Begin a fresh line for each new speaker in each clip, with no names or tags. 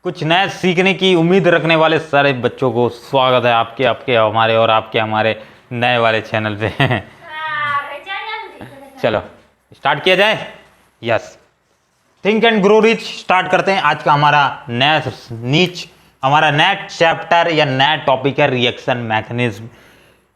कुछ नया सीखने की उम्मीद रखने वाले सारे बच्चों को स्वागत है आपके हमारे और आपके हमारे नए वाले चैनल पे। चलो स्टार्ट किया जाए। Yes, think and grow rich start करते हैं। आज का हमारा नया चैप्टर या नया टॉपिक है रिएक्शन मैकेनिज्म।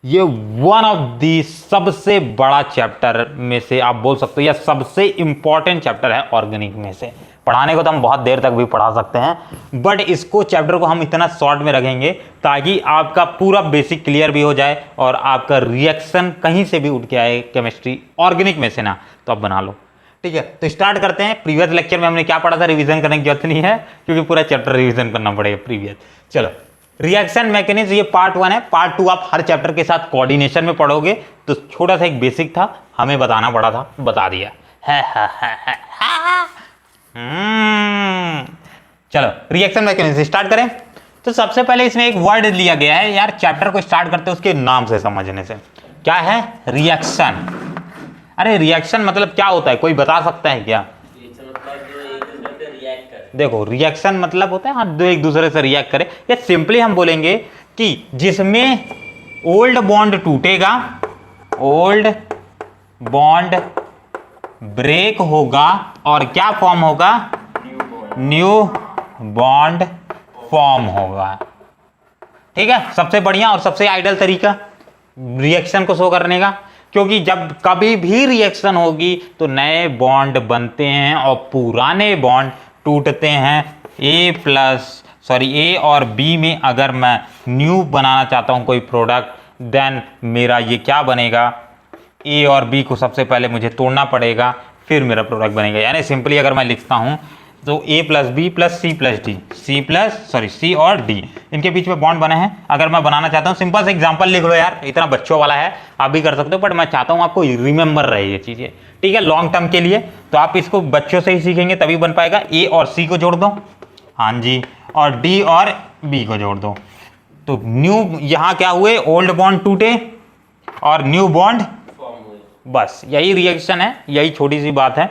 ये वन ऑफ दी सबसे बड़ा चैप्टर में से आप बोल सकते हो या सबसे इंपॉर्टेंट चैप्टर है ऑर्गेनिक में से। पढ़ाने को तो हम बहुत देर तक भी पढ़ा सकते हैं, बट इसको चैप्टर को हम इतना शॉर्ट में रखेंगे ताकि आपका पूरा बेसिक क्लियर भी हो जाए और आपका रिएक्शन कहीं से भी उठ के आए केमिस्ट्री ऑर्गेनिक में से ना, तो आप बना लो। ठीक है, तो स्टार्ट करते हैं। प्रीवियस लेक्चर में हमने क्या पढ़ा था, रिवीजन करने की जरूरत नहीं है क्योंकि पूरा चैप्टर रिवीजन करना पड़ेगा प्रीवियस। चलो, रिएक्शन मैकेनिज्म ये पार्ट 1 है। पार्ट 2 आप हर चैप्टर के साथ कोऑर्डिनेशन में पढ़ोगे। तो छोटा सा एक बेसिक था, हमें बताना पड़ा था, बता दिया है। चलो रिएक्शन मैकेनिज्म स्टार्ट करें। तो सबसे पहले इसमें एक वर्ड लिया गया है यार, चैप्टर को स्टार्ट करते हैं उसके नाम से समझने से। क्या है? रिएक्शन। अरे रिएक्शन मतलब क्या होता है, कोई बता सकता है क्या? देखो, रिएक्शन मतलब होता है हाँ, दो एक दूसरे से रिएक्ट करे, या सिंपली हम बोलेंगे कि जिसमें ओल्ड बॉन्ड टूटेगा, ओल्ड बॉन्ड ब्रेक होगा और क्या फॉर्म होगा? न्यू बॉन्ड फॉर्म होगा। ठीक है, सबसे बढ़िया और सबसे आइडियल तरीका रिएक्शन को शो करने का, क्योंकि जब कभी भी रिएक्शन होगी तो नए बॉन्ड बनते हैं और पुराने बॉन्ड टूटते हैं। ए और बी में अगर मैं न्यू बनाना चाहता हूं कोई प्रोडक्ट, देन मेरा ये क्या बनेगा? ए और बी को सबसे पहले मुझे तोड़ना पड़ेगा, फिर मेरा प्रोडक्ट बनेगा। यानी सिंपली अगर मैं लिखता हूं तो A plus B plus C plus D, C और डी, इनके बीच में बॉन्ड बने हैं। अगर मैं बनाना चाहता हूं, सिंपल से एग्जांपल लिख लो यार, इतना बच्चों वाला है, आप भी कर सकते हो, बट मैं चाहता हूं आपको रिमेंबर रहे ये चीजें। ठीक है, लॉन्ग टर्म के लिए तो आप इसको बच्चों से ही सीखेंगे तभी बन पाएगा। ए और सी को जोड़ दो, हाँ जी, और डी और बी को जोड़ दो, तो न्यू, यहां क्या हुए? ओल्ड बॉन्ड टूटे और न्यू बॉन्ड, बस यही रिएक्शन है। यही छोटी सी बात है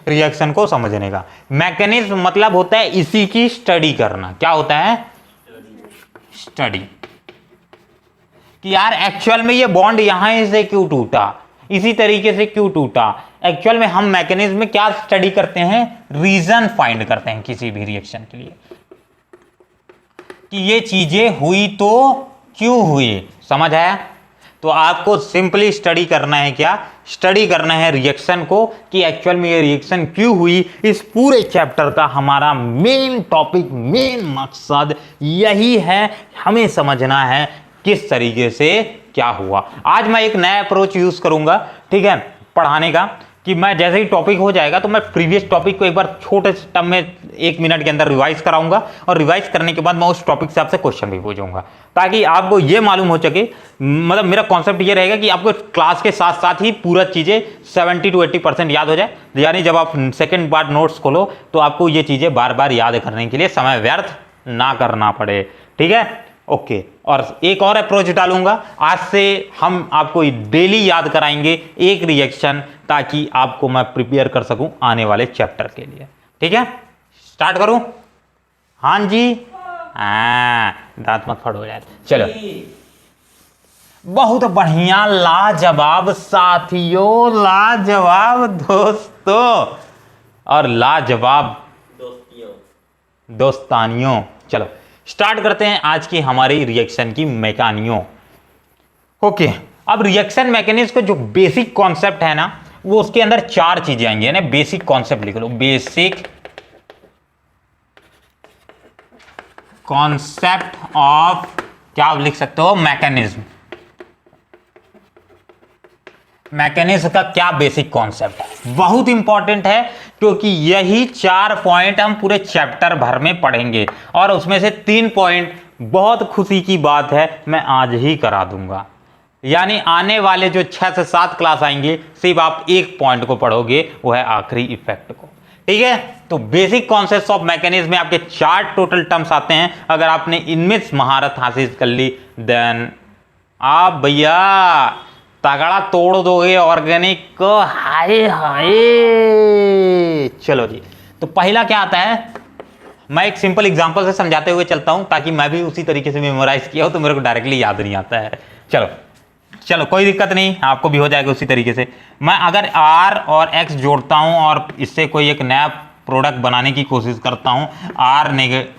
रिएक्शन को समझने का। मैकेनिज्म मतलब होता है इसी की स्टडी करना। क्या होता है? स्टडी, कि यार एक्चुअल में ये बॉन्ड यहां से क्यों टूटा, इसी तरीके से क्यों टूटा। एक्चुअल में हम मैकेनिज्म में क्या स्टडी करते हैं? रीजन फाइंड करते हैं किसी भी रिएक्शन के लिए, कि ये चीजें हुई तो क्यों हुई। समझ आया? तो आपको सिंपली स्टडी करना है, क्या स्टडी करना है? रिएक्शन को, कि एक्चुअल में ये रिएक्शन क्यों हुई। इस पूरे चैप्टर का हमारा मेन टॉपिक, मेन मकसद यही है, हमें समझना है किस तरीके से क्या हुआ। आज मैं एक नया अप्रोच यूज करूंगा, ठीक है, पढ़ाने का, कि मैं जैसे ही टॉपिक हो जाएगा तो मैं प्रीवियस टॉपिक को एक बार छोटे से टर्म में 1 मिनट के अंदर रिवाइज कराऊंगा, और रिवाइज करने के बाद मैं उस टॉपिक से आपसे क्वेश्चन भी पूछूंगा, ताकि आपको ये मालूम हो सके। मतलब मेरा कॉन्सेप्ट ये रहेगा कि आपको क्लास के साथ साथ ही पूरा चीजें 70 to 80% याद हो जाए। यानी जब आप सेकेंड बार नोट्स खोलो तो आपको ये चीजें बार बार याद करने के लिए समय व्यर्थ ना करना पड़े। ठीक है, ओके। और एक और अप्रोच डालूंगा, आज से हम आपको डेली याद कराएंगे एक रिएक्शन, ताकि आपको मैं प्रिपेयर कर सकूं आने वाले चैप्टर के लिए। ठीक है, स्टार्ट करूं? हाँ जी, दांत मत फड़ो यार। चलो, बहुत बढ़िया, लाजवाब साथियों, लाजवाब दोस्तों और लाजवाब दोस्तानियों। चलो स्टार्ट करते हैं आज की हमारी रिएक्शन की मैकेनियों। ओके, अब रिएक्शन मैकेनिज्म का जो बेसिक कॉन्सेप्ट है ना, वो उसके अंदर 4 चीजें आएंगी। यानी बेसिक कॉन्सेप्ट लिख लो, बेसिक कॉन्सेप्ट ऑफ, क्या लिख सकते हो? मैकेनिज्म। मैकेनिज्म का क्या बेसिक कॉन्सेप्ट है, बहुत इंपॉर्टेंट है, क्योंकि यही 4 पॉइंट हम पूरे चैप्टर भर में पढ़ेंगे, और उसमें से 3 पॉइंट, बहुत खुशी की बात है, मैं आज ही करा दूंगा। यानी आने वाले जो 6 से 7 क्लास आएंगे, सिर्फ आप एक पॉइंट को पढ़ोगे, वो है आखिरी इफेक्ट को। ठीक है, तो बेसिक कॉन्सेप्ट ऑफ मैकेनिज्म में आपके 4 टोटल टर्म्स आते हैं। अगर आपने इनमें महारत हासिल कर ली, देन आप भैया तगड़ा तोड़ दोगे ऑर्गेनिक को। हाय हाय, चलो जी, तो पहला क्या आता है? मैं एक सिंपल एग्जांपल से समझाते हुए चलता हूं ताकि मैं भी उसी तरीके से मेमोराइज किया हो तो मेरे को डायरेक्टली याद नहीं आता है। चलो चलो कोई दिक्कत नहीं, आपको भी हो जाएगा उसी तरीके से। मैं अगर R और X जोड़ता हूं और इससे कोई एक नया प्रोडक्ट बनाने की कोशिश करता हूं,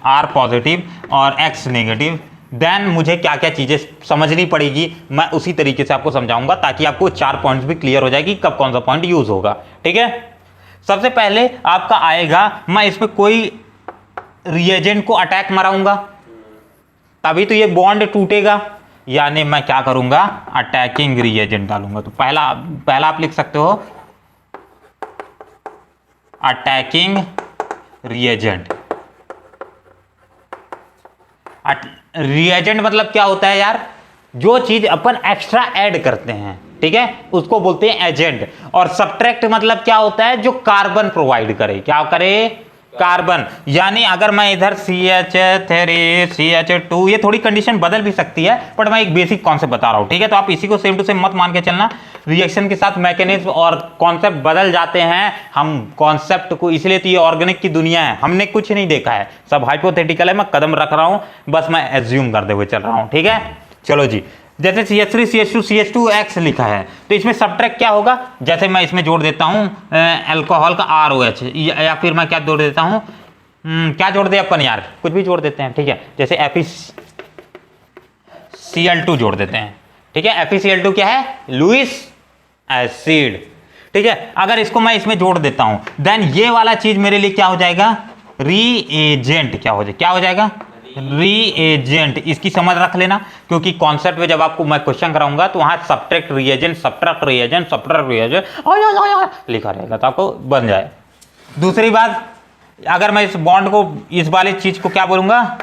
R पॉजिटिव और X नेगेटिव, देन मुझे क्या क्या चीज़ें समझनी पड़ेगी, मैं उसी तरीके से आपको समझाऊंगा ताकि आपको 4 पॉइंट्स भी क्लियर हो जाएगी कब कौन सा पॉइंट यूज होगा। ठीक है, सबसे पहले आपका आएगा, मैं इस पर कोई रिएजेंट को अटैक मराऊंगा तभी तो ये बॉन्ड टूटेगा, यानी मैं क्या करूंगा, अटैकिंग रिएजेंट डालूंगा। तो पहला आप लिख सकते हो अटैकिंग रिएजेंट। रिएजेंट मतलब क्या होता है यार, जो चीज अपन एक्स्ट्रा ऐड करते हैं, ठीक है, उसको बोलते हैं एजेंट। और सब्ट्रैक्ट मतलब क्या होता है, जो कार्बन प्रोवाइड करे, क्या करे, कार्बन। यानी अगर मैं इधर CH3 CH2, ये थोड़ी कंडीशन बदल भी सकती है बट मैं एक बेसिक कॉन्सेप्ट बता रहा हूं, ठीक है। तो आप इसी को सेम टू सेम मत मान के चलना, रिएक्शन के साथ मैकेनिज्म और कॉन्सेप्ट बदल जाते हैं। हम कॉन्सेप्ट को, इसलिए तो ये ऑर्गेनिक की दुनिया है, हमने कुछ नहीं देखा है, सब हाइपोथेटिकल है, मैं कदम रख रहा हूं, बस मैं एज्यूम करते हुए चल रहा हूं, ठीक है। चलो जी, जैसे CH3 CH2 CH2X लिखा है तो इसमें सब्ट्रैक्ट क्या होगा, जैसे मैं इसमें जोड़ देता हूं अल्कोहल का ROH, या फिर मैं क्या जोड़ देता हूं, क्या जोड़ दे अपन यार, कुछ भी जोड़ देते हैं, ठीक है। जैसे FeCl2 जोड़ देते हैं, ठीक है। FeCl2 क्या है, लुईस एसिड, ठीक है। अगर इसको मैं इसमें जोड़ देता हूं देन ये वाला चीज मेरे लिए क्या हो जाएगा, रीएजेंट। क्या हो जाएगा रीएजेंट। इसकी समझ रख लेना, क्योंकि कॉन्सेप्ट में जब आपको मैं क्वेश्चन कराऊंगा तो वहां सब्ट्रैक्ट रिएजेंट लिखा रहेगा, तो आपको बन जाए। दूसरी बात, अगर मैं इस बॉन्ड को, इस वाली चीज को क्या बोलूंगा,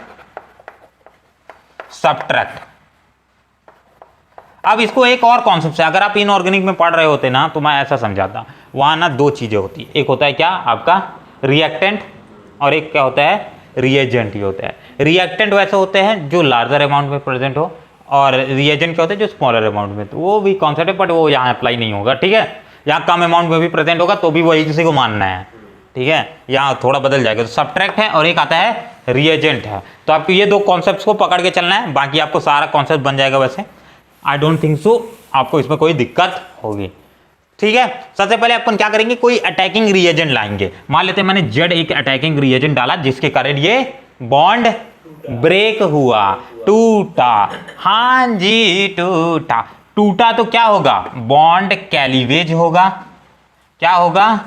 सब्ट्रैक्ट। अब इसको एक और कॉन्सेप्ट से, अगर आप इनऑर्गेनिक में पढ़ रहे होते ना तो मैं ऐसा समझाता, वहां ना दो चीजें होती, एक होता है क्या आपका रिएक्टेंट और एक क्या होता है रिएजेंट ही होता है। रिएक्टेंट वैसे होते हैं जो लार्जर अमाउंट में प्रेजेंट हो, और रिएजेंट क्या होते हैं जो स्मॉलर अमाउंट में। तो वो भी कॉन्सेप्ट है बट वो यहाँ अप्लाई नहीं होगा, ठीक है। यहाँ कम अमाउंट में भी प्रेजेंट होगा तो भी वही किसी को मानना है, ठीक है। यहाँ थोड़ा बदल जाएगा, तो सब्ट्रैक्ट है और एक आता है रिएजेंट है। तो आपको ये दो कॉन्सेप्ट को पकड़ के चलना है, बाकी आपको सारा कॉन्सेप्ट बन जाएगा। वैसे आई डोंट थिंक सो आपको इसमें कोई दिक्कत होगी, ठीक है। सबसे पहले अपन क्या करेंगे, कोई अटैकिंग रिएजेंट लाएंगे। मान लेते हैं मैंने Z एक अटैकिंग रिएजेंट डाला जिसके कारण ये बॉन्ड ब्रेक हुआ, टूटा, हाँ जी टूटा तो क्या होगा, बॉन्ड कैलीवेज होगा। क्या होगा,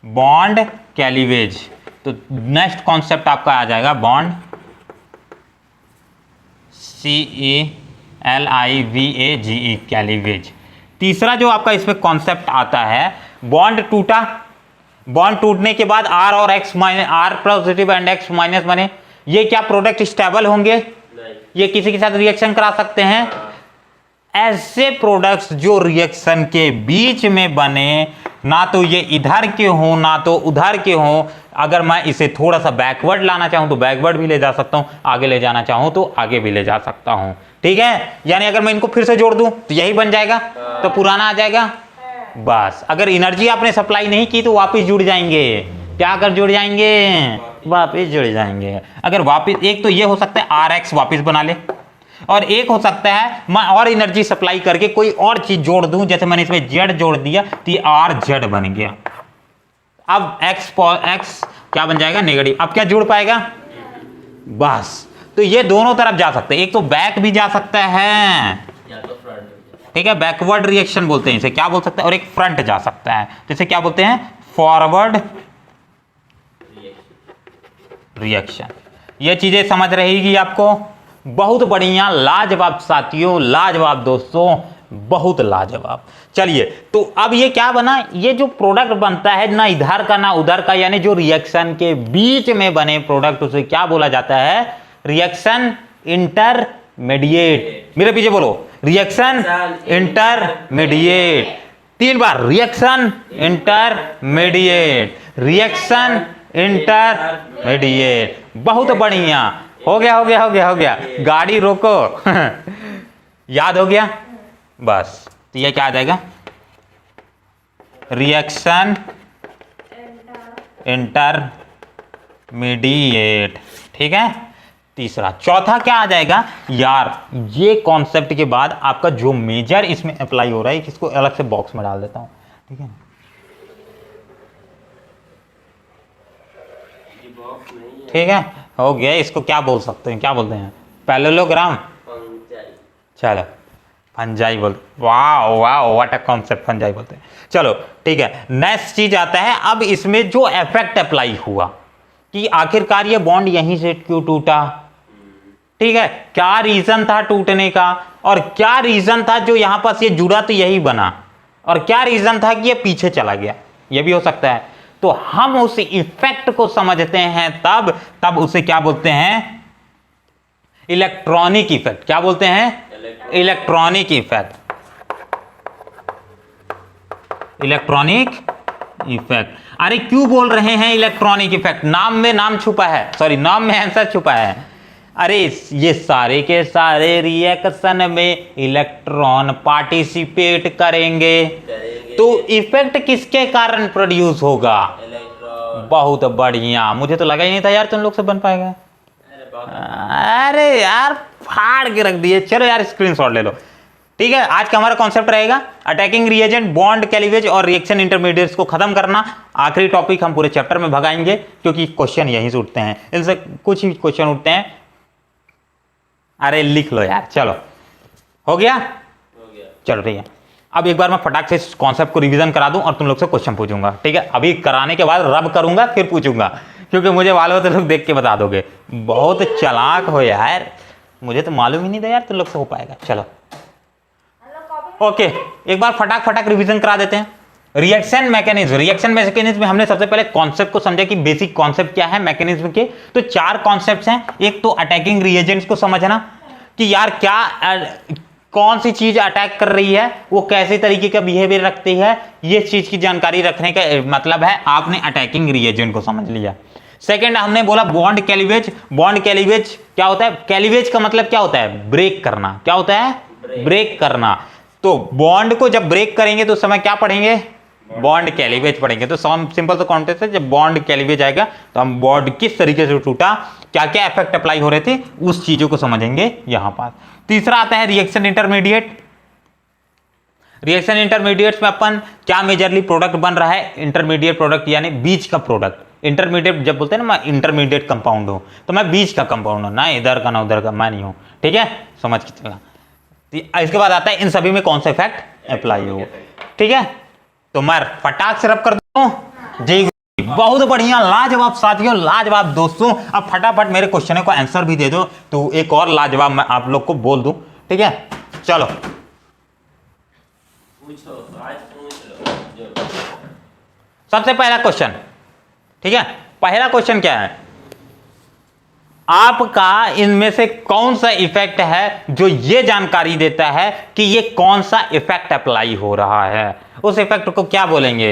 बॉन्ड कैलीवेज। तो नेक्स्ट कॉन्सेप्ट आपका आ जाएगा बॉन्ड CALIVAGE कैलीवेज। तीसरा जो आपका इसमें कॉन्सेप्ट आता है, बॉन्ड टूटा, बॉन्ड टूटने के बाद R और X minus, R positive and X minus बने, ये क्या प्रोडक्ट स्टेबल होंगे, ये किसी के साथ रिएक्शन करा सकते हैं। ऐसे प्रोडक्ट्स जो रिएक्शन के बीच में बने, ना तो ये इधर के हो ना तो उधर के हो, अगर मैं इसे थोड़ा सा बैकवर्ड लाना चाहूं तो बैकवर्ड भी ले जा सकता हूं, आगे ले जाना चाहूं तो आगे भी ले जा सकता हूं, ठीक है। यानी अगर मैं इनको फिर से जोड़ दूं तो यही बन जाएगा, तो पुराना आ जाएगा। बस अगर एनर्जी आपने सप्लाई नहीं की तो वापस जुड़ जाएंगे, क्या कर जुड़ जाएंगे, वापस जुड़ जाएंगे। अगर वापस, एक तो ये हो सकता है RX वापस बना ले, और एक हो सकता है मैं और एनर्जी सप्लाई करके कोई और चीज जोड़ दूं, जैसे मैंने इसमें Z जोड़ दिया तो ये RZ बन गया। अब X क्या बन जाएगा, नेगेटिव। अब क्या जुड़ पाएगा, बस। तो ये दोनों तरफ जा सकते हैं, एक तो बैक भी जा सकता है, ठीक है, बैकवर्ड रिएक्शन बोलते हैं इसे, क्या बोल सकते हैं, और एक फ्रंट जा सकता है, जैसे क्या बोलते हैं, फॉरवर्ड रिएक्शन। ये चीजें समझ रहेगी आपको, बहुत बढ़िया, लाजवाब साथियों, लाजवाब दोस्तों, बहुत लाजवाब। चलिए, तो अब ये क्या बना, ये जो प्रोडक्ट बनता है ना इधर का ना उधर का, यानी जो रिएक्शन के बीच में बने प्रोडक्ट, उसे क्या बोला जाता है, रिएक्शन इंटरमीडिएट। मेरे पीछे बोलो, रिएक्शन इंटरमीडिएट। 3 बार, रिएक्शन इंटरमीडिएट, रिएक्शन इंटरमीडिएट। बहुत बढ़िया, हो गया। गाड़ी रोको याद हो गया, बस। तो ये क्या आ जाएगा, रिएक्शन इंटरमीडिएट। इंटरमीडिएट, ठीक है। तीसरा, चौथा क्या आ जाएगा यार, ये कॉन्सेप्ट के बाद आपका जो मेजर इसमें अप्लाई हो रहा है, इसको अलग से बॉक्स में डाल देता हूं, ठीक है। ठीक है, हो गया। इसको क्या बोल सकते हैं, क्या बोलते हैं, पैरेललोग्राम, चलो फंजाई बोलते, वाह वाह व्हाट अ कॉन्सेप्ट, फंजाई बोलते हैं। चलो ठीक है, नेक्स्ट चीज आता है, अब इसमें जो इफेक्ट अप्लाई हुआ कि आखिरकार ये बॉन्ड यहीं से क्यों टूटा, ठीक है, क्या रीजन था टूटने का, और क्या रीजन था जो यहां पास ये जुड़ा तो यही बना, और क्या रीजन था कि ये पीछे चला गया, ये भी हो सकता है। तो हम उस इफेक्ट को समझते हैं तब उसे क्या बोलते हैं, इलेक्ट्रॉनिक इफेक्ट। क्या बोलते हैं, इलेक्ट्रॉनिक इफेक्ट, इलेक्ट्रॉनिक इफेक्ट। अरे क्यों बोल रहे हैं इलेक्ट्रॉनिक इफेक्ट, नाम में नाम छुपा है, सॉरी नाम में आंसर छुपा है। अरे ये सारे के सारे रिएक्शन में इलेक्ट्रॉन पार्टिसिपेट करेंगे, तो इफेक्ट किसके कारण प्रोड्यूस होगा, बहुत बढ़िया। मुझे तो लगा ही नहीं था यार तुम लोग से बन पाएगा। अरे यार फाड़ के रख दिए। चलो यार स्क्रीनशॉट ले लो, ठीक है। आज का हमारा कॉन्सेप्ट रहेगा अटैकिंग रिएजेंट, बॉन्ड, क्लीवेज और रिएक्शन इंटरमीडिएट्स को खत्म करना। आखिरी टॉपिक हम पूरे चैप्टर में भगाएंगे क्योंकि क्वेश्चन यहीं से उठते हैं, इनसे कुछ ही क्वेश्चन उठते हैं। अरे लिख लो यार, चलो हो गया, चलो ठीक है। अब एक बार मैं फटाक से इस कॉन्सेप्ट को रिवीजन करा दूं और तुम लोग से क्वेश्चन पूछूंगा, ठीक है। अभी कराने के बाद रब करूंगा फिर पूछूंगा, क्योंकि मुझे मालूम है तुम लोग देख के बता दोगे। बहुत चालाक हो यार, मुझे तो मालूम ही नहीं था यार तुम लोग से हो पाएगा। चलो ओके, एक बार फटाक रिवीजन करा देते हैं। रिएक्शन मैकेनिज्म, रिएक्शन मैकेनिज्म में हमने सबसे पहले कॉन्सेप्ट को समझा कि बेसिक कॉन्सेप्ट क्या है मैकेनिज्म के। तो 4 कॉन्सेप्ट्स हैं। एक तो अटैकिंग रिएजेंट्स को समझना कि यार क्या कौन सी चीज अटैक कर रही है, वो कैसे तरीके का बिहेवियर रखती है, ये चीज की जानकारी रखने का मतलब है आपने अटैकिंग रिएजेंट को समझ लिया। सेकंड हमने बोला बॉन्ड क्लीवेज। बॉन्ड क्लीवेज क्या होता है, क्लीवेज का मतलब क्या होता है, ब्रेक करना। क्या होता है, ब्रेक करना। तो बॉन्ड को जब ब्रेक करेंगे तो उस समय क्या पढ़ेंगे, बॉन्ड क्लीवेज पढ़ेंगे। तो सिंपल सा कॉन्टेक्स्ट है, जब बॉन्ड क्लीवेज आएगा तो हम बॉन्ड किस तरीके से टूटा, क्या क्या इफेक्ट अप्लाई हो रहे थे, उस चीजों को समझेंगे यहां पर। तीसरा आता है रिएक्शन इंटरमीडिएट। रिएक्शन इंटरमीडिएट्स में अपन क्या मेजरली प्रोडक्ट बन रहा है, इंटरमीडिएट प्रोडक्ट यानी बीच का प्रोडक्ट। इंटरमीडिएट जब बोलते हैं ना मैं इंटरमीडिएट कंपाउंड हूं, तो मैं बीच का कंपाउंड हूं, ना इधर का ना उधर का, मैं नहीं हूं, ठीक है, समझ के चलना। इसके बाद आता है इन सभी में कौन सा इफेक्ट अप्लाई हो, ठीक है। तो मैं फटाक से रब कर दूं जी, बहुत बढ़िया, लाजवाब साथियों, लाजवाब दोस्तों। अब फटाफट मेरे क्वेश्चन को आंसर भी दे दो, तो एक और लाजवाब मैं आप लोग को बोल दूं, ठीक है। चलो सबसे पहला क्वेश्चन, ठीक है। पहला क्वेश्चन क्या है, आपका इनमें से कौन सा इफेक्ट है जो ये जानकारी देता है कि ये कौन सा इफेक्ट अप्लाई हो रहा है, उस इफेक्ट को क्या बोलेंगे,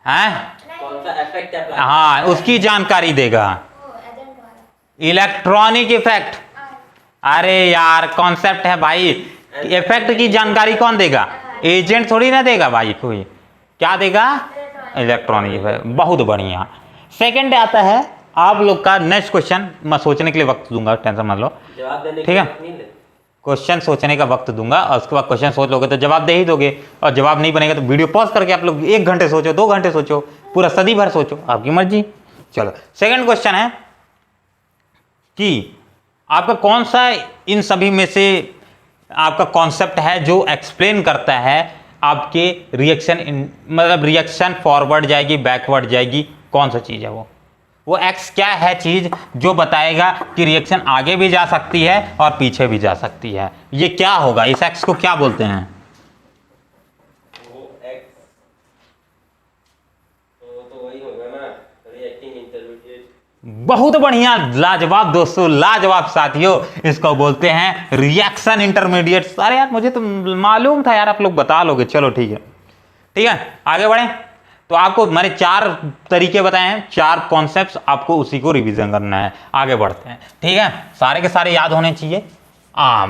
हैं, कौन सा इफेक्ट अप्लाई, हाँ उसकी जानकारी देगा, इलेक्ट्रॉनिक इफेक्ट। अरे यार कॉन्सेप्ट है भाई, इफेक्ट की जानकारी कौन देगा, एजेंट थोड़ी ना देगा भाई, कोई क्या देगा, इलेक्ट्रॉनिक इफेक्ट। बहुत बढ़िया। सेकंड आता है आप लोग का नेक्स्ट क्वेश्चन, मैं सोचने के लिए वक्त दूंगा, टेंशन मत लो, ठीक है। क्वेश्चन सोचने का वक्त दूंगा और उसके बाद क्वेश्चन सोच लोगे तो जवाब दे ही दोगे, और जवाब नहीं बनेगा तो वीडियो पॉज करके आप लोग 1 घंटे सोचो, 2 घंटे सोचो, पूरा सदी भर सोचो, आपकी मर्जी। चलो सेकंड क्वेश्चन है कि आपका कौन सा इन सभी में से आपका कॉन्सेप्ट है जो एक्सप्लेन करता है आपके रिएक्शन, मतलब रिएक्शन फॉरवर्ड जाएगी बैकवर्ड जाएगी, कौन सा चीज है वो एक्स क्या है चीज जो बताएगा कि रिएक्शन आगे भी जा सकती है और पीछे भी जा सकती है, ये क्या होगा, इस एक्स को क्या बोलते हैं,
वो एक्स तो वही होगा ना, रिएक्टिंग इंटरमीडिएट।
बहुत बढ़िया, लाजवाब दोस्तों, लाजवाब साथियों, इसको बोलते हैं रिएक्शन इंटरमीडिएट। अरे यार मुझे तो मालूम था यार, आप लोग बता लोगे। चलो ठीक है, ठीक है, आगे बढ़े। तो आपको मैंने 4 तरीके बताए हैं, 4 कॉन्सेप्ट्स, आपको उसी को रिवीजन करना है। आगे बढ़ते हैं, ठीक है, सारे के सारे याद होने चाहिए।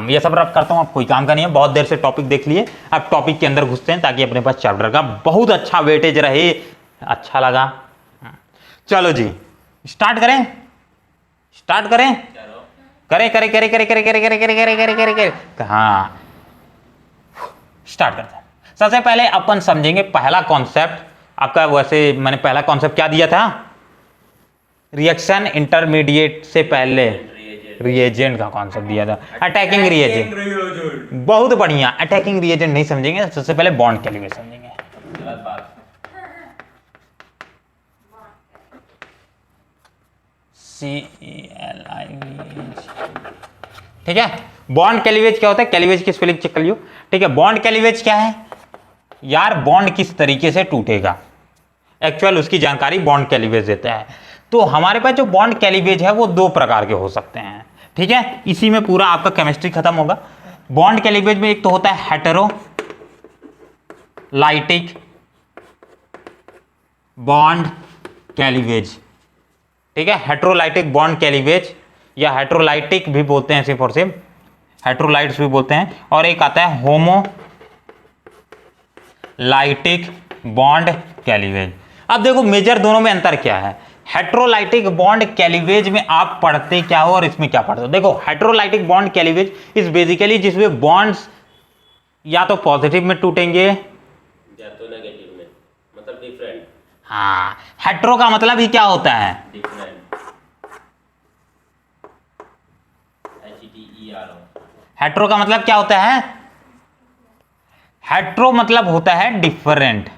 ये सब रब करता हूं, अब कोई काम का नहीं है, बहुत देर से टॉपिक देख लिए, अब टॉपिक के अंदर घुसते हैं ताकि अपने पास चैप्टर का बहुत अच्छा वेटेज रहे। अच्छा लगा, चलो जी स्टार्ट करें, स्टार्ट करें, करें करें करें करें करें करें करें करें करें करें करें करें, हाँ स्टार्ट करते हैं। सबसे पहले अपन समझेंगे पहला कॉन्सेप्ट आपका। वैसे मैंने पहला कॉन्सेप्ट क्या दिया था, रिएक्शन इंटरमीडिएट से पहले रिएजेंट का कॉन्सेप्ट दिया था, अटैकिंग रिएजेंट। बहुत बढ़िया, अटैकिंग रिएजेंट नहीं समझेंगे, सबसे पहले बॉन्ड के लिए समझेंगे।
गलत बात।
ठीक है। बॉन्ड कैलिवेज क्या होता है, कैलिवेज की स्पेलिंग चेक कर लियो। ठीक है, बॉन्ड कैलिवेज क्या है यार, बॉन्ड किस तरीके से टूटेगा, एक्चुअल उसकी जानकारी बॉन्ड कैलिवेज देता है। तो हमारे पास जो बॉन्ड कैलिवेज है वो दो प्रकार के हो सकते हैं। ठीक है, इसी में पूरा आपका केमिस्ट्री खत्म होगा। बॉन्ड कैलिवेज में एक तो होता है हेटेरोलाइटिक बॉन्ड कैलिवेज। ठीक है, हेटेरोलाइटिक बॉन्ड कैलिवेज या हेटेरोलाइटिक भी बोलते हैं, सिर्फ और सिर्फ हेटेरोलाइट्स भी बोलते हैं। और एक आता है होमोलाइटिक बॉन्ड कैलिवेज। अब देखो मेजर दोनों में अंतर क्या है। हेटेरोलाइटिक बॉन्ड कैलिवेज में आप पढ़ते क्या हो और इसमें क्या पढ़ते हो। देखो हेटेरोलाइटिक बॉन्ड कैलिवेज इज बेसिकली जिसमें बॉन्ड्स या तो पॉजिटिव में टूटेंगे
या तो नेगेटिव में, मतलब डिफरेंट।
हाँ, हेटेरो का मतलब ही क्या होता है,
डिफरेंट, HETERO।
हेटेरो का मतलब क्या होता है, हेटेरो मतलब होता है डिफरेंट,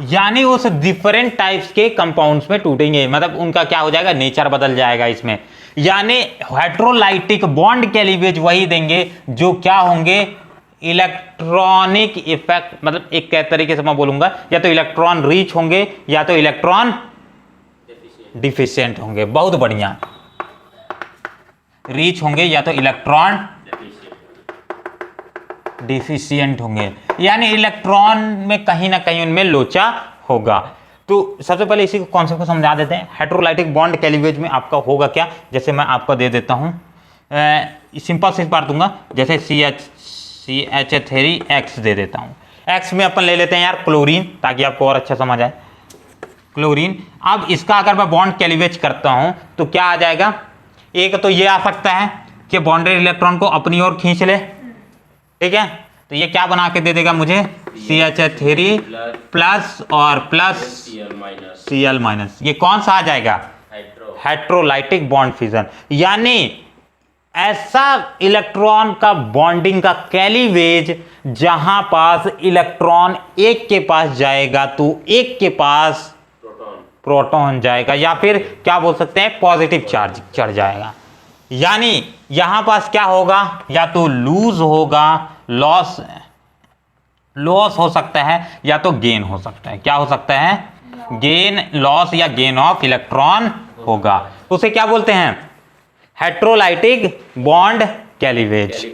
यानी उस डिफरेंट टाइप्स के कंपाउंड्स में टूटेंगे, मतलब उनका क्या हो जाएगा, नेचर बदल जाएगा इसमें। यानी हेटेरोलाइटिक बॉन्ड कैलिवेज वही देंगे जो क्या होंगे, इलेक्ट्रॉनिक इफेक्ट, मतलब एक तरीके से मैं बोलूंगा या तो इलेक्ट्रॉन रीच होंगे या तो इलेक्ट्रॉन डिफिशिएंट होंगे। बहुत बढ़िया, रीच होंगे या तो इलेक्ट्रॉन डिफिशिएंट होंगे, यानी इलेक्ट्रॉन में कहीं ना कहीं उनमें लोचा होगा। तो सबसे पहले इसी कॉन्सेप्ट को समझा देते हैं। हेटेरोलाइटिक बॉन्ड कैलिवेज में आपका होगा क्या, जैसे मैं आपको दे देता हूं, सिंपल सी बात दूंगा, जैसे CH3X दे देता हूं। X में अपन ले लेते हैं यार क्लोरीन, ताकि आपको और अच्छा समझ आए, क्लोरीन। अब इसका अगर मैं बॉन्ड कैलिवेज करता हूं तो क्या आ जाएगा, एक तो ये आ सकता है कि बॉन्डेड इलेक्ट्रॉन को अपनी ओर खींच ले। ठीक है, तो ये क्या बना के दे देगा मुझे, CH3 प्लस और प्लस Cl माइनस। ये कौन सा आ जाएगा, हेटेरोलाइटिक बॉन्ड फिजन। यानी ऐसा इलेक्ट्रॉन का बॉन्डिंग का कैलिवेज जहां पास इलेक्ट्रॉन एक के पास जाएगा तो एक के पास प्रोटॉन जाएगा, या फिर क्या बोल सकते हैं, पॉजिटिव चार्ज चढ़ जाएगा। यानी यहां पास क्या होगा, या तो लूज होगा, लॉस हो सकता है, या तो गेन हो सकता है। क्या हो सकता है, गेन, लॉस या गेन ऑफ इलेक्ट्रॉन होगा। उसे क्या बोलते हैं, हेटेरोलाइटिक बॉन्ड कैलिवेज।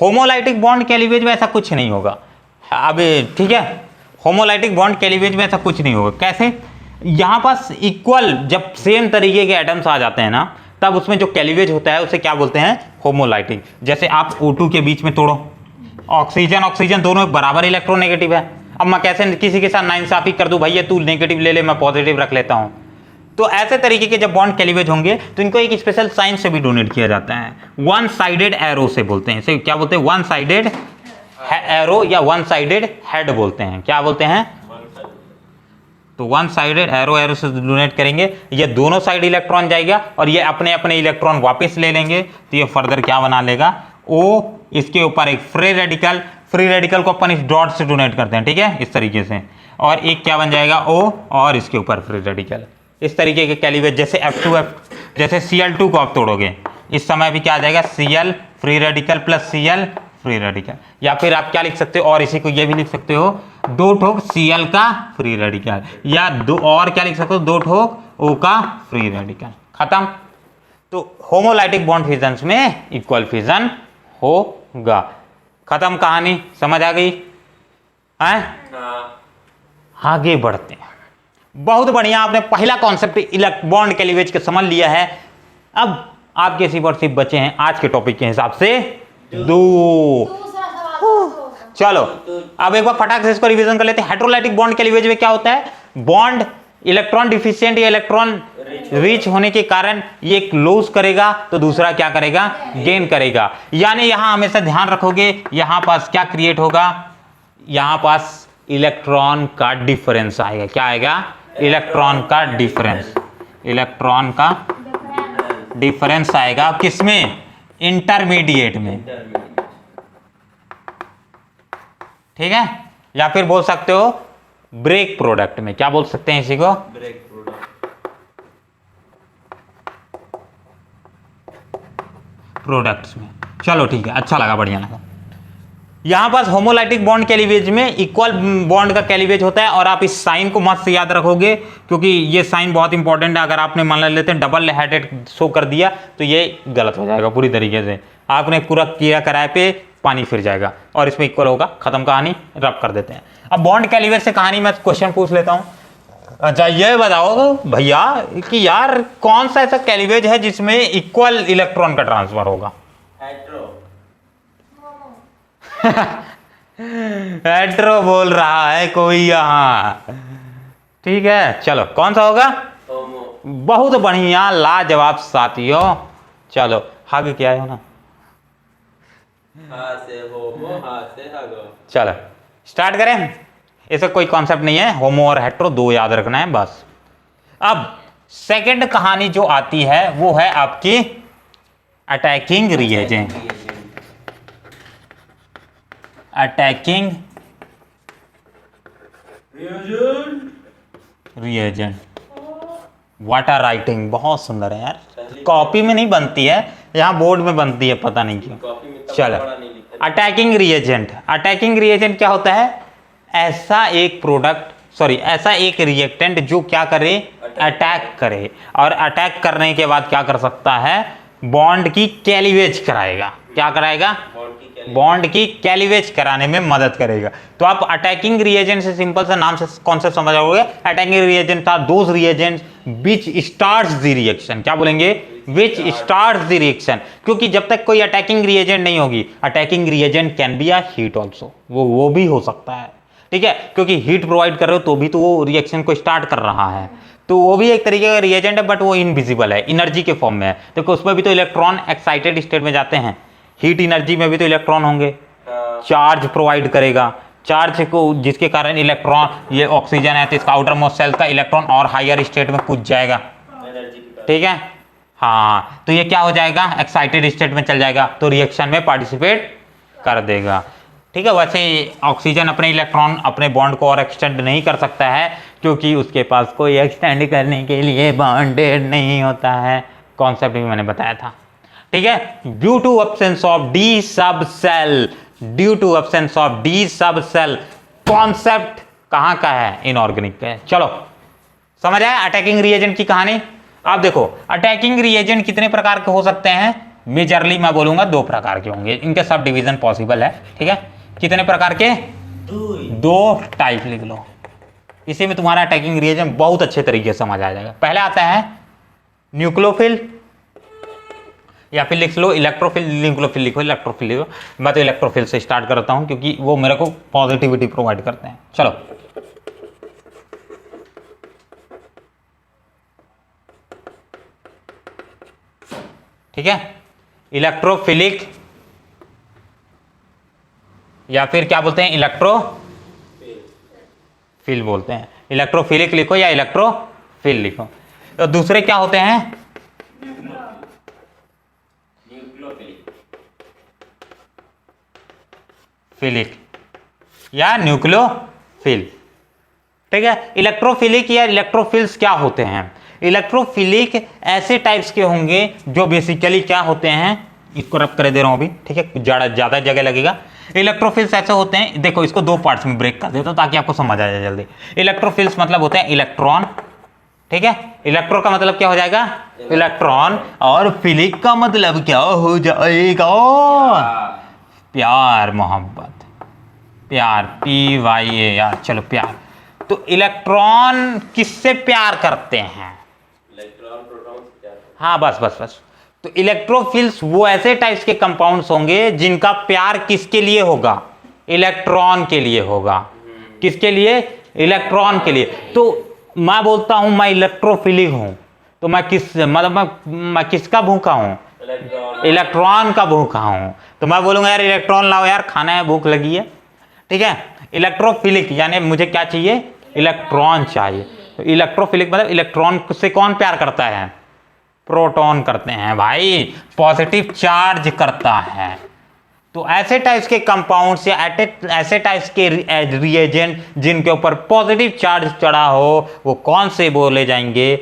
होमोलाइटिक बॉन्ड कैलिवेज में ऐसा कुछ नहीं होगा। अब ठीक है, होमोलाइटिक बॉन्ड कैलिवेज में ऐसा कुछ नहीं होगा। कैसे, यहां पास इक्वल जब सेम तरीके के एटम्स आ जाते हैं ना, तब उसमें जो कैलिवेज होता है उसे क्या बोलते हैं, होमोलाइटिक। जैसे आप O2 के बीच में तोड़ो, ऑक्सीजन दोनों बराबर इलेक्ट्रोनेगेटिव है। अब मैं कैसे किसी के साथ नाइंसाफी कर दूं, भैया तू नेगेटिव ले ले, मैं पॉजिटिव रख लेता हूं। तो ऐसे तरीके के जब बॉन्ड कैलिवेज होंगे तो इनको एक स्पेशल साइन से भी डोनेट किया जाता है, वन साइडेड एरो से बोलते हैं। इसे क्या बोलते हैं, वन साइडेड एरो या वन साइडेड हेड बोलते हैं। क्या बोलते हैं, तो वन साइडेड एरो से डोनेट करेंगे, ये दोनों साइड इलेक्ट्रॉन जाएगा और ये अपने अपने इलेक्ट्रॉन वापस ले लेंगे। तो ये फर्दर क्या बना लेगा, O, इसके ऊपर एक फ्री रेडिकल को अपन इस डॉट से डोनेट करते हैं। ठीक है, इस तरीके से, और एक क्या बन जाएगा, O, और इसके ऊपर फ्री रेडिकल। इस तरीके के कैलिवेज, जैसे F2F, जैसे Cl2 को आप तोड़ोगे, इस समय भी क्या आ जाएगा, Cl free radical plus Cl free radical. या फिर आप क्या लिख सकते हो, और इसी को ये भी लिख सकते हो, दो ठोक Cl का फ्री रेडिकल, या दो और क्या लिख सकते हो, दो ठोक O का फ्री रेडिकल। खत्म। तो होमोलाइटिक बॉन्ड फिजन्स में इक्वल फिजन होगा। खत्म कहानी, समझ आ गई है? आगे बढ़ते हैं। बहुत बढ़िया, आपने पहला कॉन्सेप्ट बॉन्ड कैलिवेज के समझ लिया है। अब आपके सिर्फ और सिर्फ बचे हैं आज के टॉपिक के हिसाब से दो। चलो अब एक बार फटाक से इसको रिवीजन कर लेते हैं। हेटेरोलाइटिक बॉन्ड कैलिवेज में क्या होता है, बॉन्ड इलेक्ट्रॉन डिफिशिएंट या इलेक्ट्रॉन रिच होने के कारण ये एक लूज करेगा तो दूसरा क्या करेगा, गेन करेगा। यानी यहां हमेशा ध्यान रखोगे, यहां पास क्या क्रिएट होगा, यहां पास इलेक्ट्रॉन का डिफरेंस आएगा। क्या आएगा, इलेक्ट्रॉन का डिफरेंस, इलेक्ट्रॉन का डिफरेंस आएगा किसमें, इंटरमीडिएट में, ठीक है। या फिर बोल सकते हो ब्रेक प्रोडक्ट में। क्या बोल सकते हैं इसी को,
ब्रेक
प्रोडक्ट्स में। चलो ठीक है, अच्छा लगा, बढ़िया लगा। यहां पास होमोलाइटिक बॉन्ड कैलिवेज में इक्वल बॉन्ड का कैलिवेज होता है, और आप इस साइन को मस्त याद रखोगे क्योंकि ये साइन बहुत इंपॉर्टेंट है। अगर आपने मान लेते हैं डबल हेडेड शो कर दिया तो ये गलत हो जाएगा पूरी तरीके से। आपने पूरा किया कराए पे पानी फिर जाएगा, और इसमें इक्वल होगा, खत्म कहानी, रब कर देते हैं। अब बॉन्ड कैलिवेज से कहानी मैं क्वेश्चन पूछ लेता हूं। अच्छा ये बताओ भैया कि यार कौन सा ऐसा कैलिवेज है जिसमें इक्वल इलेक्ट्रॉन का ट्रांसफर होगा।
हेट्रो
हेट्रो बोल रहा है कोई यहाँ, ठीक है। चलो कौन सा होगा,
होमो
बहुत बढ़िया, लाजवाब साथियों। चलो हग क्या है ना,
हा से होमो हा से हगो।
चलो स्टार्ट करें। ऐसा कोई कॉन्सेप्ट नहीं है, होमो और हेट्रो दो याद रखना है बस। अब सेकंड कहानी जो आती है वो है आपकी attacking reagent, attacking reagent. Water writing बहुत सुंदर है यार, कॉपी में नहीं बनती है, यहाँ बोर्ड में बनती है, पता नहीं क्यों।
कॉपी में तब
चलो
बड़ा नहीं लिखा।
अटैकिंग रिएजेंट, अटैकिंग रिएजेंट क्या होता है, ऐसा एक प्रोडक्ट ऐसा एक रिएक्टेंट जो क्या करे, अटैक करे, और अटैक करने के बाद क्या कर सकता है, बॉन्ड की कैलिवेज कराएगा। क्या कराएगा, बॉन्ड की कैलिवेज कराने में मदद करेगा। तो आप अटैकिंग रिएजेंट से सिंपल सा नाम से कॉन्सेप्ट समझ जाओगे। Attacking reagent are those reagents which starts the reaction. क्या बोलेंगे, व्हिच स्टार्ट्स द रिएक्शन, क्योंकि जब तक कोई अटैकिंग रिएजेंट नहीं होगी, attacking reagent can be a heat also, वो भी हो सकता है, ठीक है। क्योंकि हीट प्रोवाइड कर रहे हो तो भी तो वो रिएक्शन को स्टार्ट कर रहा है, तो वो भी एक तरीके का रिएजेंट है, बट वो इनविजिबल है, एनर्जी के फॉर्म में है। देखो उसमें भी तो इलेक्ट्रॉन एक्साइटेड स्टेट में जाते हैं, हीट एनर्जी में भी तो इलेक्ट्रॉन होंगे, चार्ज प्रोवाइड करेगा, चार्ज को जिसके कारण इलेक्ट्रॉन, ये ऑक्सीजन है तो इसका आउटर मोस्ट सेल का इलेक्ट्रॉन और हायर स्टेट में कूद जाएगा, ठीक है। हाँ तो ये क्या हो जाएगा, एक्साइटेड स्टेट में चल जाएगा, तो रिएक्शन में पार्टिसिपेट कर देगा, ठीक है। वैसे ऑक्सीजन अपने इलेक्ट्रॉन अपने बॉन्ड को और एक्सटेंड नहीं कर सकता है, क्योंकि उसके पास कोई एक्सटेंड करने के लिए बॉन्डेड नहीं होता है, कॉन्सेप्ट भी मैंने बताया था, ठीक है। Due to absence of d sub cell, due to absence of d sub cell, concept कहां का है, इनऑर्गेनिक का है। चलो समझ आया अटैकिंग रिएजेंट की कहानी। आप देखो अटैकिंग रिएजेंट कितने प्रकार के हो सकते हैं, मेजरली मैं बोलूंगा 2 प्रकार के होंगे, इनके सब डिवीजन पॉसिबल है, ठीक है। कितने प्रकार के, 2 टाइप लिख लो, इसी में तुम्हारा अटैकिंग रिएजेंट बहुत अच्छे तरीके से समझ आ जाएगा। पहले आता है न्यूक्लियोफिल, या फिर लिख लो इलेक्ट्रोफिल, न्यूक्लियोफिल लिखो, इलेक्ट्रोफिल लिखो। मैं तो इलेक्ट्रोफिल से स्टार्ट करता हूं क्योंकि वो मेरे को पॉजिटिविटी प्रोवाइड करते हैं। चलो ठीक है, इलेक्ट्रोफिलिक या फिर क्या बोलते हैं, इलेक्ट्रोफिल बोलते हैं। इलेक्ट्रोफिलिक लिखो या इलेक्ट्रोफिल लिखो। तो दूसरे क्या होते हैं, फिलिक या न्यूक्लियोफिल, ठीक है। इलेक्ट्रोफिलिक या इलेक्ट्रोफिल्स क्या होते हैं, इलेक्ट्रोफिलिक ऐसे टाइप्स के होंगे जो बेसिकली क्या होते हैं, इसको रब कर दे रहा हूं अभी, ठीक है, ज्यादा जगह लगेगा। इलेक्ट्रोफिल्स ऐसे होते हैं, देखो इसको 2 पार्ट्स में ब्रेक कर देता हूं ताकि आपको समझ आ जाए जल्दी। इलेक्ट्रोफिल्स मतलब होते हैं इलेक्ट्रॉन, ठीक है। इलेक्ट्रो का मतलब क्या हो जाएगा, इलेक्ट्रॉन, और फिलिक का मतलब क्या हो जाएगा, प्यार, मोहब्बत, प्यार, PYAR, चलो प्यार। तो इलेक्ट्रॉन किससे प्यार करते हैं,
इलेक्ट्रॉन प्रोटॉन से प्यार।
हाँ बस। तो इलेक्ट्रोफिल्स वो ऐसे टाइप्स के कंपाउंड्स होंगे जिनका प्यार किसके लिए होगा, इलेक्ट्रॉन के लिए होगा। किसके लिए, इलेक्ट्रॉन के लिए। तो मैं बोलता हूं मैं इलेक्ट्रोफिलिक हूं, तो मैं मैं किसका भूखा हूं? इलेक्ट्रॉन का भूखा हूं। तो मैं बोलूंगा यार इलेक्ट्रॉन लाओ यार, खाना है, भूख लगी है, ठीक है। इलेक्ट्रोफिलिक यानी मुझे क्या चाहिए? इलेक्ट्रॉन चाहिए। तो इलेक्ट्रोफिलिक मतलब इलेक्ट्रॉन से कौन प्यार करता है? प्रोटॉन करते हैं भाई, पॉजिटिव चार्ज करता है। तो ऐसे टाइप्स के कंपाउंड्स या ऐसे टाइप्स के रिएजेंट जिनके ऊपर पॉजिटिव चार्ज चढ़ा हो वो कौन से बोले जाएंगे?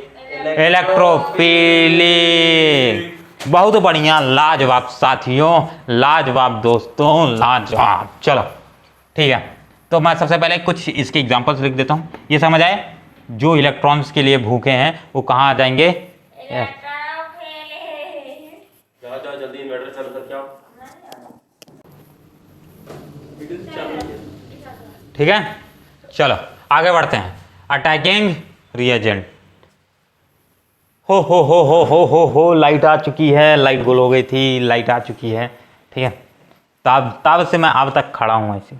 इलेक्ट्रोफिलिक। बहुत बढ़िया, लाजवाब साथियों, लाजवाब दोस्तों, लाजवाब। चलो ठीक है, तो मैं सबसे पहले कुछ इसके एग्जांपल्स लिख देता हूं, ये समझ आए? जो इलेक्ट्रॉन्स के लिए भूखे हैं वो कहाँ आ जाएंगे?
जाओ जल्दी इन्वर्टर चालू करके आओ।
ठीक है, चलो आगे बढ़ते हैं। Attacking reagent. हो लाइट आ चुकी है, लाइट गोल हो गई थी, लाइट आ चुकी है, ठीक है। तब से मैं अब तक खड़ा हूँ ऐसे,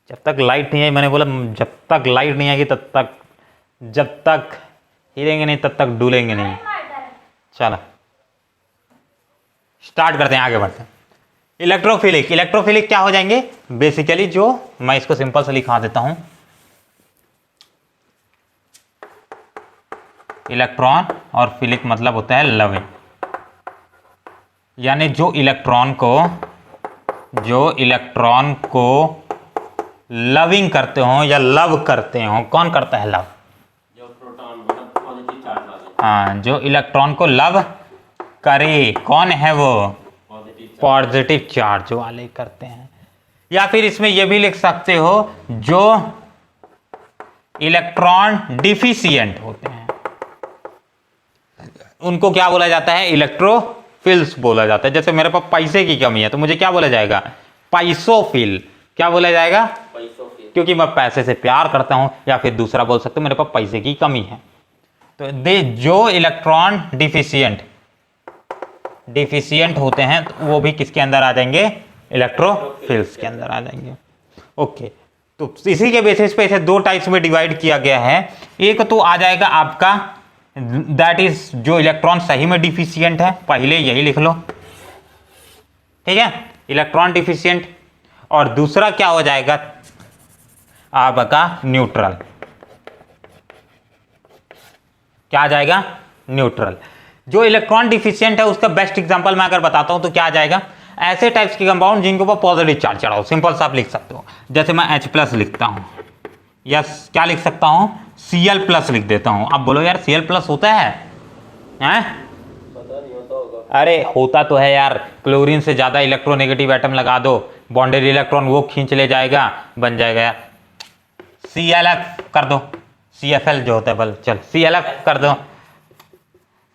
जब तक लाइट नहीं आई, मैंने बोला जब तक लाइट नहीं आएगी तब तक, जब तक हिलेंगे नहीं तब तक डूलेंगे नहीं। चलो स्टार्ट करते हैं, आगे बढ़ते हैं। इलेक्ट्रोफिलिक। इलेक्ट्रोफिलिक क्या हो जाएंगे? बेसिकली जो, मैं इसको सिंपल से लिखा देता हूं, इलेक्ट्रॉन और फिलिक मतलब होता है लविंग, यानी जो इलेक्ट्रॉन को लविंग करते हो या लव करते हो। कौन करता है लव?
जो प्रोटॉन मतलब पॉजिटिव चार्ज वाले।
हाँ, जो इलेक्ट्रॉन को लव करे, कौन है वो? पॉजिटिव चार्ज वाले करते हैं। या फिर इसमें यह भी लिख सकते हो जो इलेक्ट्रॉन डिफिशिएंट होते हैं उनको क्या बोला जाता है? इलेक्ट्रोफिल्स बोला जाता है। जैसे मेरे पास पैसे की कमी है तो मुझे क्या बोला जाएगा? पैसोफिल। क्या बोला जाएगा?
पैसोफिल, क्योंकि
मैं पैसे से प्यार करता हूं। या फिर दूसरा बोल सकते हो मेरे पास पैसे की कमी है। तो जो इलेक्ट्रॉन डिफिशिएंट होते हैं तो वो भी किसके अंदर आ जाएंगे? इलेक्ट्रोफिल्स के अंदर आ जाएंगे। ओके, तो इसी के बेसिस पे इसे दो टाइप्स में डिवाइड किया गया है। एक तो आ जाएगा आपका दैट इज जो इलेक्ट्रॉन सही में डिफिशिएंट है, पहले यही लिख लो, ठीक है, इलेक्ट्रॉन डिफिशिएंट। और दूसरा क्या हो जाएगा आपका? न्यूट्रल। क्या आ जाएगा? न्यूट्रल। जो इलेक्ट्रॉन डिफिशिएंट है उसका बेस्ट एग्जांपल मैं अगर बताता हूं तो क्या आ जाएगा? ऐसे टाइप्स के कंपाउंड जिनके ऊपर पॉजिटिव चार्ज चढ़ा हो। सिंपल सा आप लिख सकते हो, जैसे मैं H+ लिखता हूं, या क्या लिख सकता हूं? Cl+ लिख देता हूं। अब बोलो यार Cl+ होता है?
पता नहीं होता होगा।
अरे होता तो है यार, क्लोरीन से ज्यादा इलेक्ट्रोनेगेटिव एटम लगा दो, बॉन्डेड इलेक्ट्रॉन वो खींच ले जाएगा, बन जाएगा यार ClF कर दो, CFL जो होता है, बल चल ClF कर दो।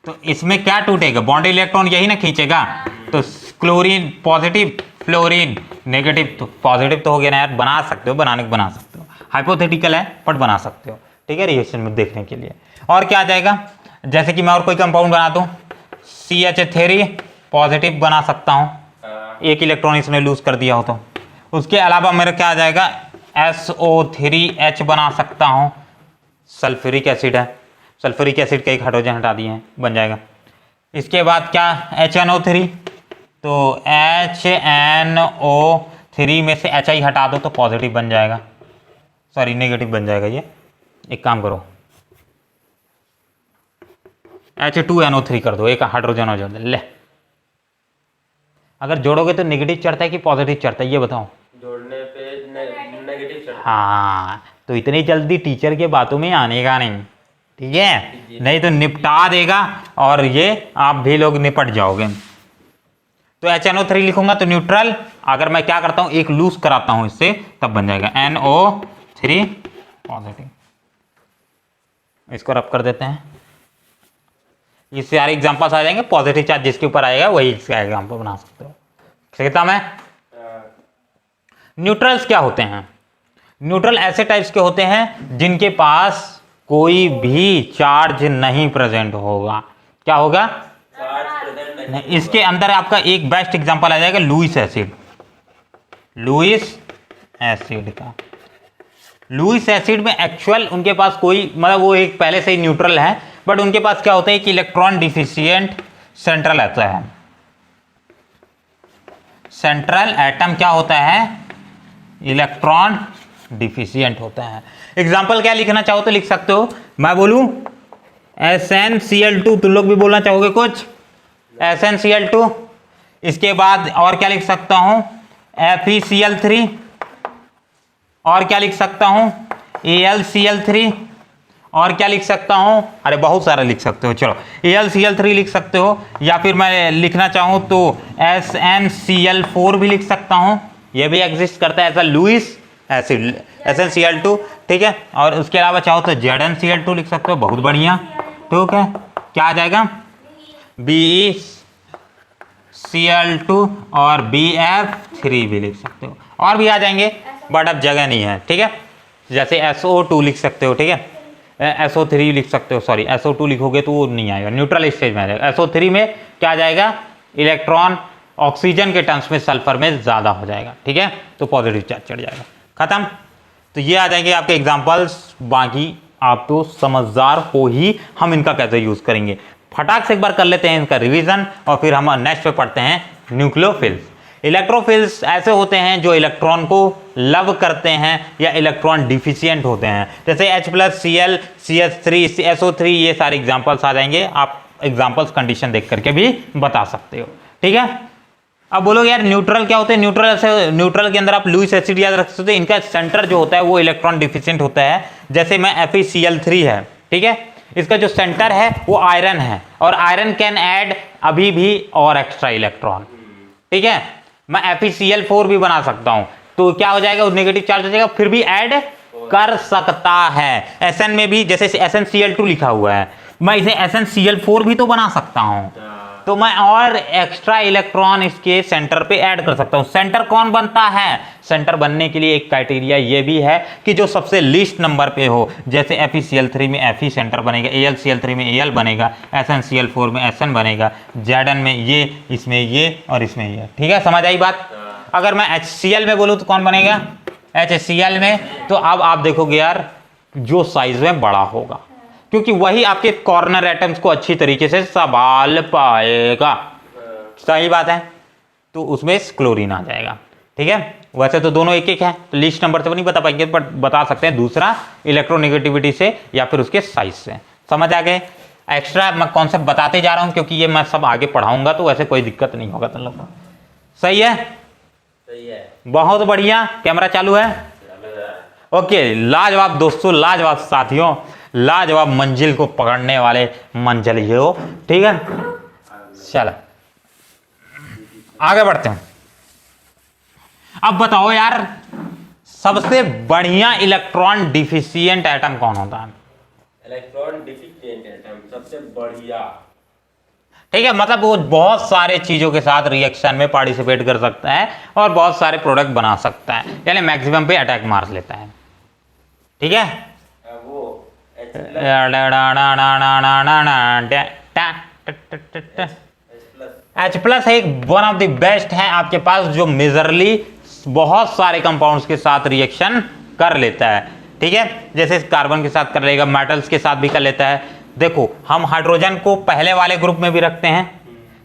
तो इसमें क्या टूटेगा? बॉन्डेड इलेक्ट्रॉन यही ना खींचेगा। तो क्लोरीन पॉजिटिव, फ्लोरीन नेगेटिव, तो पॉजिटिव तो हो गया ना यार। बना सकते हो, बना सकते हो, हाइपोथेटिकल है बट बना सकते हो, ठीक है, रिएक्शन में देखने के लिए। और क्या आ जाएगा? जैसे कि मैं और कोई कंपाउंड बना दूं, CH3 पॉजिटिव बना सकता हूं, एक इलेक्ट्रॉन इसने लूज कर दिया हो तो। उसके अलावा मेरा क्या आ जाएगा? SO3H बना सकता हूं, सल्फ्यूरिक एसिड है, सल्फ्यूरिक एसिड का एक हाइड्रोजन हटा दिए हैं, बन जाएगा। इसके बाद क्या? HNO3, तो HNO3 में से HI हटा दो तो पॉजिटिव बन जाएगा, सॉरी नेगेटिव बन जाएगा। ये एक काम करो, H2NO3 कर दो, एक हाइड्रोजन हो जाए। ले, अगर जोड़ोगे तो नेगेटिव चढ़ता है कि पॉजिटिव चढ़ता है, ये बताओ?
जोड़ने पे नेगेटिव चढ़ता है।
हाँ, तो इतनी जल्दी टीचर के बातों में आने का नहीं, ठीक है, नहीं तो निपटा देगा और ये आप भी लोग निपट जाओगे। तो HNO3 लिखूंगा तो न्यूट्रल। अगर मैं क्या करता हूं, एक लूज कराता हूं इससे, तब बन जाएगा NO3 पॉजिटिव। इसको रब कर देते हैं, इससे सारे एग्जांपल्स आ जाएंगे। पॉजिटिव चार्ज जिसके ऊपर आएगा वही इसका एग्जांपल बना सकते हो। सीखता मैं। न्यूट्रल्स क्या होते हैं? न्यूट्रल ऐसे टाइप्स के होते हैं जिनके पास कोई भी चार्ज नहीं प्रेजेंट होगा। क्या होगा?
चार्ज प्रेजेंट नहीं।
इसके अंदर आपका एक बेस्ट एग्जांपल आ जाएगा लुईस एसिड, लुईस एसिड का। लुईस एसिड में एक्चुअल उनके पास कोई मतलब वो एक पहले से ही न्यूट्रल है, बट उनके पास क्या होता है कि इलेक्ट्रॉन डिफिशिएंट सेंट्रल आता है। सेंट्रल एटम क्या होता है, इलेक्ट्रॉन डिफिशिएंट होता है। एग्जाम्पल क्या लिखना चाहो तो लिख सकते हो, मैं बोलूं SnCl2, तुम लोग भी बोलना चाहोगे कुछ, SnCl2। इसके बाद और क्या लिख सकता हूं, FeCl3, और क्या लिख सकता हूं, AlCl3, और क्या लिख सकता हूं, अरे बहुत सारा लिख सकते हो, चलो AlCl3 लिख सकते हो, या फिर मैं लिखना चाहूं तो SnCl4 भी लिख सकता हूं, यह भी एग्जिस्ट करता है as a Lewis acid, SnCl2, ठीक है। और उसके अलावा चाहो तो ZnCl2 लिख सकते हो, बहुत बढ़िया, ठीक है। क्या आ जाएगा, BeCl2 और BF3 भी लिख सकते हो, और भी आ जाएंगे बट अब जगह नहीं है, ठीक है। जैसे SO2 लिख सकते हो, ठीक है, SO3 लिख सकते हो, सॉरी SO2 लिखोगे तो वो नहीं आएगा, न्यूट्रल स्टेज में आ जाएगा। SO3 में क्या आ जाएगा, इलेक्ट्रॉन ऑक्सीजन के टर्म्स में सल्फर में ज़्यादा हो जाएगा, ठीक है, तो पॉजिटिव चार्ज चढ़ जाएगा, खत्म। तो ये आ जाएंगे आपके एग्जाम्पल्स, बाकी आप तो समझदार हो ही, हम इनका कैसे यूज़ करेंगे। फटाक से एक बार कर लेते हैं इनका रिवीजन, और फिर हम नेक्स्ट पे पढ़ते हैं न्यूक्लियोफिल्स। इलेक्ट्रोफिल्स ऐसे होते हैं जो इलेक्ट्रॉन को लव करते हैं या इलेक्ट्रॉन डिफिशिएंट होते हैं, जैसे H+Cl, CH3, SO3, ये सारे एग्जाम्पल्स आ जाएंगे। आप एग्जाम्पल्स कंडीशन देख करके भी बता सकते हो, ठीक है। अब बोलोगे यार न्यूट्रल क्या होते हैं, न्यूट्रल के अंदर आप लुईस एसिड याद रख सकते हो, इनका सेंटर जो होता है वो इलेक्ट्रॉन डिफिशिएंट होता है। जैसे मैं FeCl3 है, ठीक है, इसका जो सेंटर है वो आयरन है, और आयरन कैन ऐड अभी भी और एक्स्ट्रा इलेक्ट्रॉन, ठीक है। मैं FeCl4 भी बना सकता हूं, तो क्या हो जाएगा, नेगेटिव चार्ज हो जाएगा, फिर भी ऐड कर सकता है। Sn में भी जैसे SnCl2 लिखा हुआ है, मैं इसे SnCl4 भी तो बना सकता हूं, तो मैं और एक्स्ट्रा इलेक्ट्रॉन इसके सेंटर पे ऐड कर सकता हूं। सेंटर कौन बनता है, सेंटर बनने के लिए एक क्राइटेरिया ये भी है कि जो सबसे लीस्ट नंबर पे हो, जैसे FeCl3 में Fe सेंटर बनेगा, AlCl3 में Al बनेगा, SnCl4 में Sn बनेगा, Zn में ये, इसमें ये और इसमें ये, ठीक है, समझ आई बात। अगर मैं HCl में बोलूँ तो कौन बनेगा, HCl में, तो अब आप देखोगे यार जो साइज में बड़ा होगा, क्योंकि वही आपके कॉर्नर एटम्स को अच्छी तरीके से संभाल पाएगा, सही बात है, तो उसमें क्लोरीन आ जाएगा, ठीक है। वैसे तो दोनों एक एक है, तो लिस्ट नंबर से नहीं बता पाएंगे, बट बता सकते हैं दूसरा इलेक्ट्रोनेगेटिविटी से या फिर उसके साइज से। समझ आ गए, एक्स्ट्रा मैं कॉन्सेप्ट बताते जा रहा हूं क्योंकि ये मैं सब आगे पढ़ाऊंगा, तो वैसे कोई दिक्कत नहीं होगा तुम लोग को। सही है,
सही है,
बहुत बढ़िया। कैमरा चालू है, ओके। लाजवाब दोस्तों, लाजवाब साथियों, लाजवाब मंजिल को पकड़ने वाले मंझलियों, ठीक है। चलो आगे बढ़ते हैं। अब बताओ यार सबसे बढ़िया इलेक्ट्रॉन डिफिशिएंट एटम कौन होता है,
इलेक्ट्रॉन डिफिशिएंट एटम सबसे बढ़िया,
ठीक है, मतलब वो बहुत सारे चीजों के साथ रिएक्शन में पार्टिसिपेट कर सकता है और बहुत सारे प्रोडक्ट बना सकता है, यानी मैक्सिमम पे अटैक मार लेता है, ठीक है।
वो
H+ एक वन ऑफ द बेस्ट है आपके पास, जो मेजरली बहुत सारे कंपाउंड्स के साथ रिएक्शन कर लेता है, ठीक है। जैसे कार्बन के साथ कर लेगा, मेटल्स के साथ भी कर लेता है। देखो हम हाइड्रोजन को पहले वाले ग्रुप में भी रखते हैं,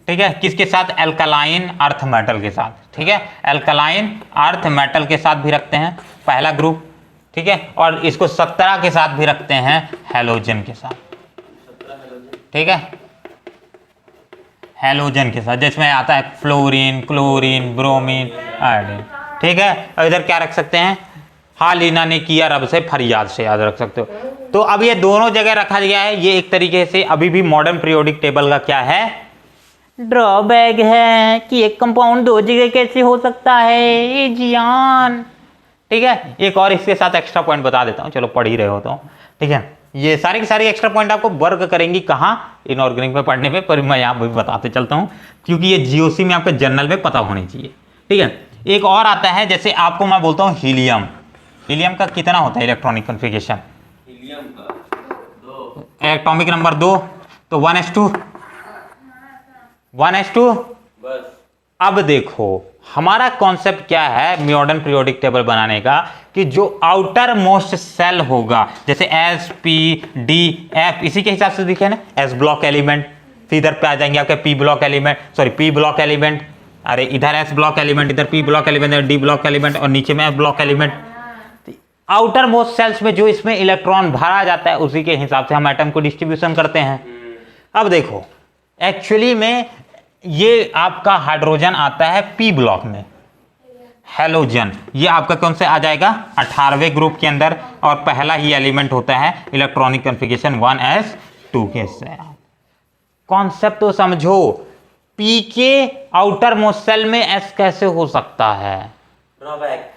ठीक है, किसके साथ, एल्कलाइन अर्थ मेटल के साथ, ठीक है, एल्कलाइन अर्थ मेटल के साथ भी रखते हैं पहला ग्रुप, ठीक है। और इसको 17 के साथ भी रखते हैं हैलोजन के साथ, ठीक है, हैलोजन के साथ, जिसमें आता है फ्लोरीन, क्लोरीन, ब्रोमीन, आयोडीन, ठीक है। और इधर क्या रख सकते हैं, हालिना ने किया रब से फरियाद से, याद रख सकते हो। तो अब ये दोनों जगह रखा गया है, ये एक तरीके से अभी भी मॉडर्न पीरियोडिक टेबल का क्या है, ड्रॉबैक है कि एक कंपाउंड दो जगह कैसे हो सकता है, ये जियान, ठीक है। एक और इसके साथ एक्स्ट्रा पॉइंट बता देता हूँ, चलो पढ़ ही रहे हो तो, ठीक है। ये सारी की सारी एक्स्ट्रा पॉइंट आपको वर्क करेंगी कहाँ, इनऑर्गेनिक में पढ़ने में, पर मैं यहाँ भी बताते चलता हूँ क्योंकि ये जीओसी में आपके जनरल में पता होनी चाहिए, ठीक है। एक और आता है, जैसे आपको मैं बोलता हूँ हीलियम, हीलियम का कितना होता है इलेक्ट्रॉनिक कॉन्फ़िगरेशन,
हीलियम का 2,
एटॉमिक नंबर 2, तो 1s2
बस।
अब देखो हमारा कॉन्सेप्ट क्या है मॉडर्न पीरियोडिक टेबल बनाने का, कि जो आउटर मोस्ट सेल होगा, जैसे एस पी डी एफ, इसी के हिसाब से दिखे ना, एस ब्लॉक एलिमेंट, फिर इधर पे आ जाएंगे आपके p block element, sorry p block element, अरे इधर एस ब्लॉक एलिमेंट, इधर पी ब्लॉक एलिमेंट, इधर डी ब्लॉक एलिमेंट और नीचे में f block element. Outermost cells में जो इसमें इलेक्ट्रॉन भरा जाता है उसी के हिसाब से हम एटम को डिस्ट्रीब्यूशन करते हैं। अब देखो एक्चुअली में ये आपका हाइड्रोजन आता है पी ब्लॉक में, हेलोजन ये आपका कौन से आ जाएगा 18वें ग्रुप के अंदर, और पहला ही एलिमेंट होता है इलेक्ट्रॉनिक कॉन्फ़िगरेशन 1s2 के साथ। कॉन्सेप्ट तो समझो, पी के आउटर मोस्ट सेल में एस कैसे हो सकता है,
ड्रॉबैक,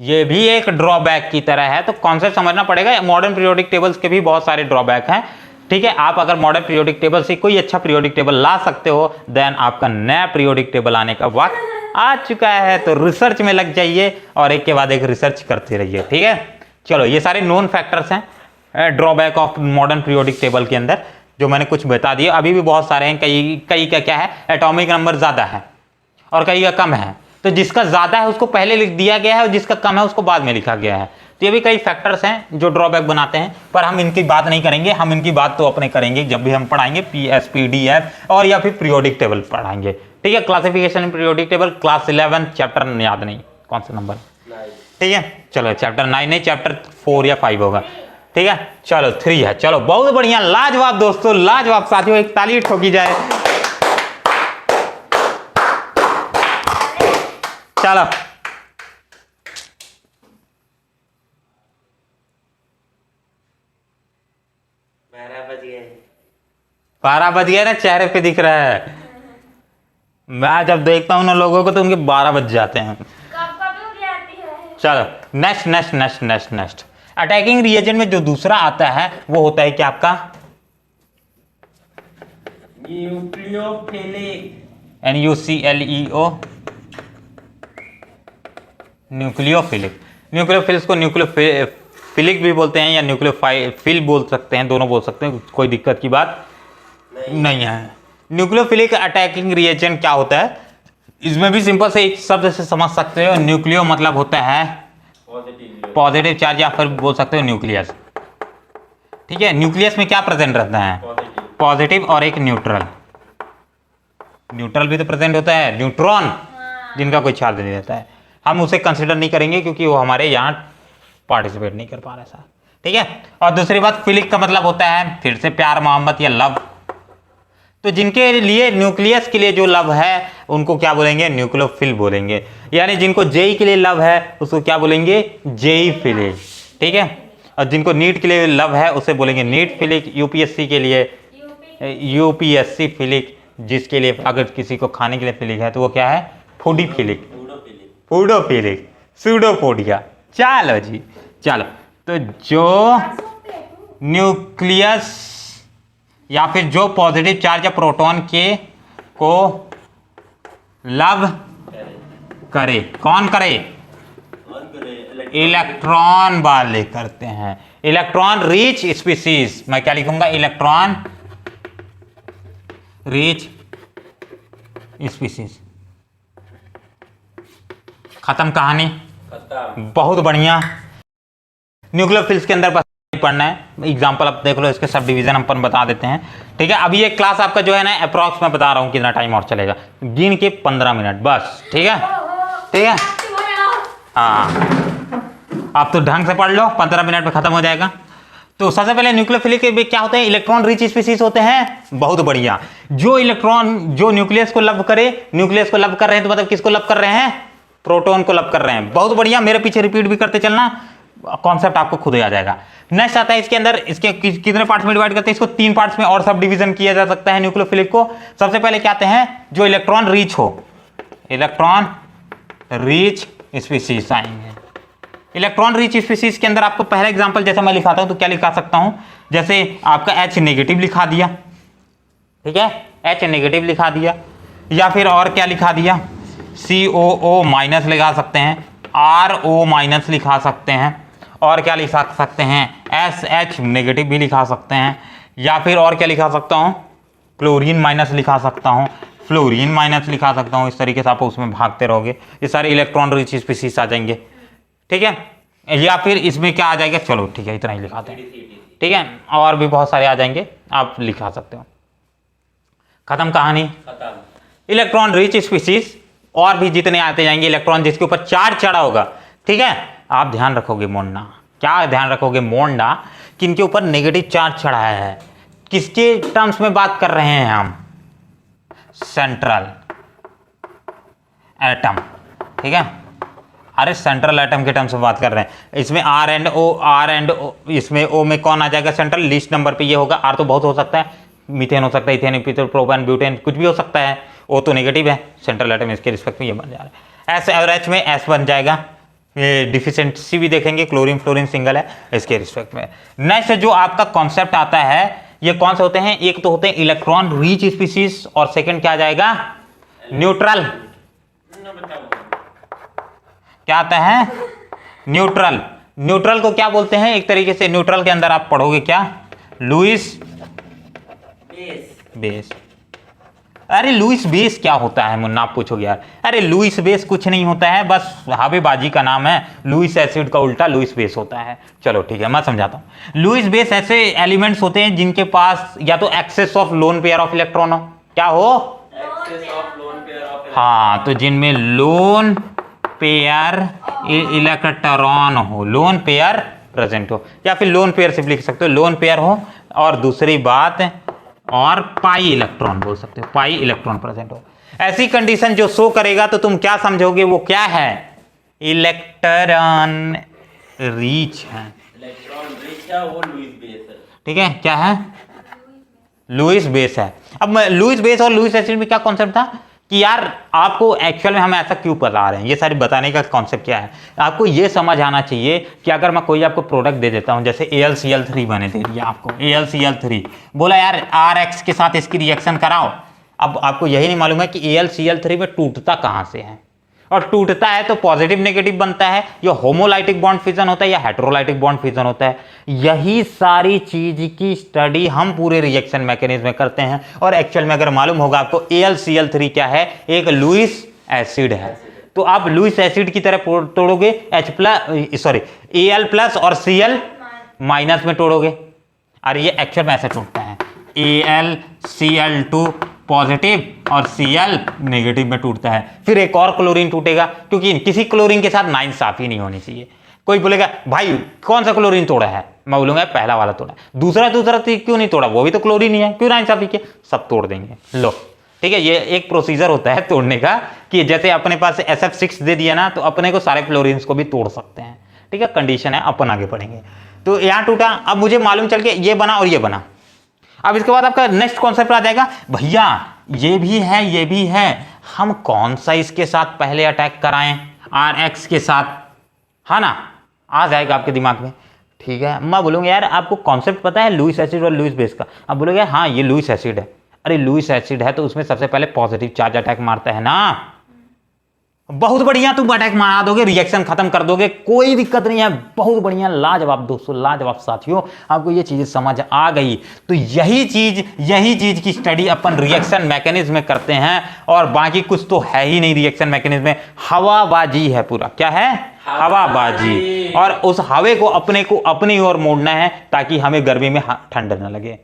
ये भी एक ड्रॉबैक की तरह है। तो कॉन्सेप्ट समझना पड़ेगा। मॉडर्न पीरियोडिक टेबल्स के भी बहुत सारे ड्रॉबैक हैं, ठीक है। आप अगर मॉडर्न पीरियोडिक टेबल से कोई अच्छा पीरियोडिक टेबल ला सकते हो, देन आपका नया पीरियोडिक टेबल आने का वक्त आ चुका है। तो रिसर्च में लग जाइए और एक के बाद एक रिसर्च करते रहिए, ठीक है। चलो ये सारे नोन फैक्टर्स हैं drawback of modern periodic table के अंदर, जो मैंने कुछ बता दिए। अभी भी बहुत सारे हैं, कई का क्या है एटॉमिक नंबर ज़्यादा है और कई का कम है, तो जिसका ज़्यादा है उसको पहले लिख दिया गया है और जिसका कम है उसको बाद में लिखा गया है। तो ये भी कई फैक्टर्स हैं जो ड्रॉबैक बनाते हैं, पर हम इनकी बात नहीं करेंगे। हम इनकी बात तो अपने करेंगे जब भी हम पढ़ाएंगे PSPDF और या फिर पीरियोडिक टेबल पढ़ाएंगे, ठीक है। Classification periodic table class 11 chapter याद नहीं कौन सा नंबर, ठीक है। चलो चैप्टर 9 नहीं, चैप्टर 4 या 5 होगा, ठीक है। चलो 3 है। चलो बहुत बढ़िया, लाजवाब दोस्तों, लाजवाब साथियों, एक ताली ठोकी जाए। चलो 12 बज गए ना, चेहरे पे दिख रहा है। मैं जब देखता हूँ ना लोगों को तो उनके 12 बज जाते हैं। चलो next next next next next attacking reagent में जो दूसरा आता है वो होता है क्या आपका
न्यूक्लियोफिलिक,
NuCleo, न्यूक्लियोफिलिक। न्यूक्लियोफिल्स को न्यूक्लियोफिलिक भी बोलते हैं या न्यूक्लियोफिल बोल सकते हैं, दोनों बोल सकते हैं, कोई दिक्कत की बात नहीं है। न्यूक्लियोफिलिक अटैकिंग रिएजेंट क्या होता है, इसमें भी सिंपल से एक शब्द से समझ सकते हो। न्यूक्लियो मतलब होता है पॉजिटिव चार्ज या फिर बोल सकते हो न्यूक्लियस, ठीक है। न्यूक्लियस में क्या प्रेजेंट रहता है, पॉजिटिव और एक न्यूट्रल। न्यूट्रल भी तो प्रेजेंट होता है, न्यूट्रॉन जिनका कोई चार्ज नहीं रहता है, हम उसे कंसिडर नहीं करेंगे क्योंकि वो हमारे यहाँ पार्टिसिपेट नहीं कर पा रहे सर, ठीक है। और दूसरी बात फिलिक का मतलब होता है फिर से प्यार मोहब्बत या लव। तो जिनके लिए न्यूक्लियस के लिए जो लव है उनको क्या बोलेंगे, न्यूक्लियोफिल बोलेंगे। यानी जिनको जेई के लिए लव है उसको क्या बोलेंगे, जेई फिलिक, ठीक है। और जिनको नीट के लिए लव है उसे बोलेंगे नीट फिलिक। यूपीएससी के लिए यूपीएससी फिलिक, जिसके लिए अगर किसी को खाने के लिए फिलिक है तो वो क्या है, फूडी फिलिक, फूडोफिलिक, सूडोफोडिया। चलो जी चलो, तो जो न्यूक्लियस या फिर जो पॉजिटिव चार्ज या प्रोटॉन के को लव करे, कौन करे, इलेक्ट्रॉन वाले करते हैं। इलेक्ट्रॉन रिच स्पीसीज, मैं क्या लिखूंगा, इलेक्ट्रॉन रिच स्पीसीज। खत्म कहानी, बहुत बढ़िया। न्यूक्लियोफिल्स के अंदर पढ़ना है, एग्जांपल अब देख लो, इसके सब डिवीजन हम अपन बता देते हैं, ठीक है। अभी ये क्लास आपका जो है ना अप्रॉक्स मैं बता रहा हूँ कितना टाइम और चलेगा, गिन के 15 मिनट बस, ठीक है, ठीक है। हाँ आप तो ढंग से पढ़ लो, 15 मिनट में खत्म हो जाएगा। तो सबसे पहले न्यूक्लियोफिलिक के क्या होते हैं, इलेक्ट्रॉन रिच स्पीसीज होते हैं, बहुत बढ़िया। जो इलेक्ट्रॉन जो न्यूक्लियस को लव करे, न्यूक्लियस को लव कर रहे हैं तो मतलब किसको लव कर रहे हैं, प्रोटॉन को लव कर रहे हैं, बहुत बढ़िया। मेरे पीछे रिपीट भी करते चलना, कॉन्सेप्ट आपको खुद ही आ जाएगा। नेक्स्ट आता है इसके अंदर, इसके कितने पार्ट्स में डिवाइड करते हैं, इसको 3 पार्ट्स में और सब डिवीजन किया जा सकता है न्यूक्लियोफिलिक को। सबसे पहले क्या आते हैं, जो इलेक्ट्रॉन रिच हो, इलेक्ट्रॉन रिच स्पीसीज आएंगे। इलेक्ट्रॉन रिच स्पीसीज के अंदर आपको पहला एग्जांपल जैसे मैं लिखाता हूं तो क्या लिखा सकता हूं, जैसे आपका H नेगेटिव लिखा दिया, ठीक है, H नेगेटिव लिखा दिया, या फिर और क्या लिखा दिया, COO माइनस लिखा सकते हैं, RO माइनस लिखा सकते हैं, और क्या लिखा सकते हैं, SH नेगेटिव भी लिखा सकते हैं, या फिर और क्या लिखा सकता हूं, क्लोरीन माइनस लिखा सकता हूं, फ्लोरीन माइनस लिखा सकता हूँ। इस तरीके से आप उसमें भागते रहोगे, ये सारे इलेक्ट्रॉन रिच स्पीसीज आ जाएंगे, ठीक है। या फिर इसमें क्या आ जाएगा, चलो ठीक है इतना ही लिखाते हैं, ठीक है। और भी बहुत सारे आ जाएंगे, आप लिखा सकते हो। खत्म कहानी। इलेक्ट्रॉन रिच स्पीसीज और भी जितने आते जाएंगे, इलेक्ट्रॉन जिसके ऊपर चार्ज चढ़ा होगा, ठीक है। आप ध्यान रखोगे मोड़ना, क्या ध्यान रखोगे मोड़ना, कि इनके ऊपर नेगेटिव चार्ज चढ़ा है। किसके टर्म्स में बात कर रहे हैं हम, सेंट्रल एटम, ठीक है। अरे सेंट्रल एटम के टर्म्स में बात कर रहे हैं। इसमें आर एंड ओ, इसमें ओ में कौन आ जाएगा सेंट्रल, लीस्ट नंबर पे ये होगा। आर तो बहुत हो सकता है, मीथेन हो सकता है, इथेन, इथेनॉल, प्रोपेन, ब्यूटेन, कुछ भी हो सकता है। ओ तो नेगेटिव है, सेंट्रल एटम इसके रिस्पेक्ट में ये बन जा रहा है। एस और एच में एस बन जाएगा, ये डिफिशिएंसी भी देखेंगे, क्लोरीन फ्लोरीन सिंगल है इसके रिस्पेक्ट में। नेक्स्ट जो आपका कॉन्सेप्ट आता है, ये कौन से होते हैं, एक तो होते हैं इलेक्ट्रॉन रिच स्पीसीज और सेकंड क्या आ जाएगा, न्यूट्रल। क्या आता है, न्यूट्रल। न्यूट्रल को क्या बोलते हैं, एक तरीके से न्यूट्रल के अंदर आप पढ़ोगे क्या, लुईस बेस। अरे लुईस बेस क्या होता है मुन्ना, आप पूछोगे यार। अरे लुईस बेस कुछ नहीं होता है, बस हवेबाजी का नाम है। लुईस एसिड का उल्टा लुईस बेस होता है। चलो ठीक है, मैं समझाता हूं। लुईस बेस ऐसे एलिमेंट्स होते हैं जिनके पास या तो excess of lone pair of electron हो, क्या हो,
excess of lone pair of,
हाँ, तो जिनमें लोन पेयर इलेक्ट्रॉन हो, लोन पेयर प्रेजेंट हो, या फिर लोन पेयर सिर्फ लिख सकते हो, लोन पेयर हो। और दूसरी बात, और पाई इलेक्ट्रॉन बोल सकते हो, पाई इलेक्ट्रॉन प्रेजेंट हो। ऐसी कंडीशन जो शो करेगा तो तुम क्या समझोगे, वो क्या है, इलेक्ट्रॉन रिच है।
इलेक्ट्रॉन रिच है, वो लुईस बेस है,
ठीक है, क्या है, लुईस बेस है। अब लुईस बेस और लुईस एसिड में क्या कॉन्सेप्ट था कि यार आपको एक्चुअल में हम ऐसा क्यों बता रहे हैं, ये सारी बताने का कॉन्सेप्ट क्या है, आपको ये समझ आना चाहिए कि अगर मैं कोई आपको प्रोडक्ट दे देता हूं, जैसे AlCl3 बने दे दिया आपको, AlCl3 बोला यार RX के साथ इसकी रिएक्शन कराओ। अब आपको यही नहीं मालूम है कि AlCl3 में टूटता कहां से है, और टूटता है तो पॉजिटिव नेगेटिव बनता है, या होमोलाइटिक बॉन्ड फिजन होता है या हेटेरोलाइटिक बॉन्ड फिजन होता है। यही सारी चीज की स्टडी हम पूरे रिएक्शन मैकेनिज्म में करते हैं। और एक्चुअल में अगर मालूम होगा आपको, AlCl3 क्या है, एक लुईस एसिड है। तो आप लुईस एसिड की तरह तोड़ोगे, Al प्लस और Cl माइनस में तोड़ोगे। अरे ये एक्चुअल में ऐसे टूटता है, AlCl2 पॉजिटिव और Cl नेगेटिव में टूटता है। फिर एक और क्लोरीन टूटेगा, क्योंकि किसी क्लोरीन के साथ नाइंसाफी नहीं होनी चाहिए। कोई बोलेगा भाई कौन सा क्लोरीन तोड़ा है, मैं बोलूंगा पहला वाला तोड़ा, दूसरा तो क्यों नहीं तोड़ा, वो भी तो क्लोरीन ही है, क्यों नाइंसाफी किया, सब तोड़ देंगे। लो ठीक है, ये एक प्रोसीजर होता है तोड़ने का, कि जैसे अपने पास SF6 दे दिया ना, तो अपने को सारे क्लोरीन्स को भी तोड़ सकते हैं। ठीक है, कंडीशन है, अपन आगे बढ़ेंगे। तो यहाँ टूटा, अब मुझे मालूम चल के ये बना और ये बना। अब इसके बाद आपका नेक्स्ट कॉन्सेप्ट आ जाएगा, भैया ये भी है ये भी है, हम कौन सा इसके साथ पहले अटैक कराएं, RX के साथ, है ना, आ जाएगा आपके दिमाग में। ठीक है, मैं बोलूँगा यार आपको कॉन्सेप्ट पता है लुईस एसिड और लुईस बेस का, आप बोलोगे हाँ ये लुईस एसिड है। अरे लुईस एसिड है तो उसमें सबसे पहले पॉजिटिव चार्ज अटैक मारता है ना, बहुत बढ़िया, तुम अटैक मार दोगे, रिएक्शन खत्म कर दोगे, कोई दिक्कत नहीं है, बहुत बढ़िया, लाजवाब दोस्तों, लाजवाब साथियों, आपको ये चीजें समझ आ गई। तो यही चीज की स्टडी अपन रिएक्शन मैकेनिज्म में करते हैं, और बाकी कुछ तो है ही नहीं रिएक्शन मैकेनिज्म में, हवाबाजी है पूरा। क्या है, हवाबाजी। और उस हवे को अपनी ओर मोड़ना है, ताकि हमें गर्मी में ठंड न लगे।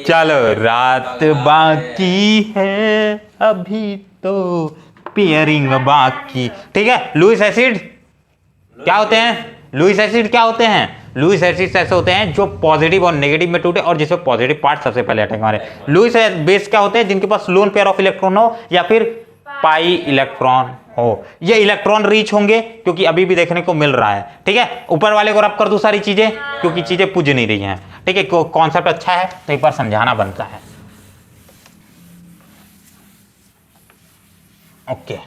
चलो रात बाकी है, अभी तो पेयरिंग बाकी। ठीक है, लुईस एसिड क्या होते हैं, लुईस एसिड क्या होते हैं, लुईस एसिड ऐसे होते हैं जो पॉजिटिव और नेगेटिव में टूटे, और जिसमें पॉजिटिव पार्ट सबसे पहले अटैक मारे। लुईस बेस क्या होते हैं, जिनके पास लोन पेयर ऑफ इलेक्ट्रॉन हो या फिर पाई इलेक्ट्रॉन हो। ये इलेक्ट्रॉन रीच होंगे, क्योंकि अभी भी देखने को मिल रहा है। ठीक है, ऊपर वाले को रब कर दूं सारी चीजें, क्योंकि चीजें पुज नहीं रही हैं। ठीक है, कॉन्सेप्ट अच्छा है तो एक बार समझाना बनता है। ओके,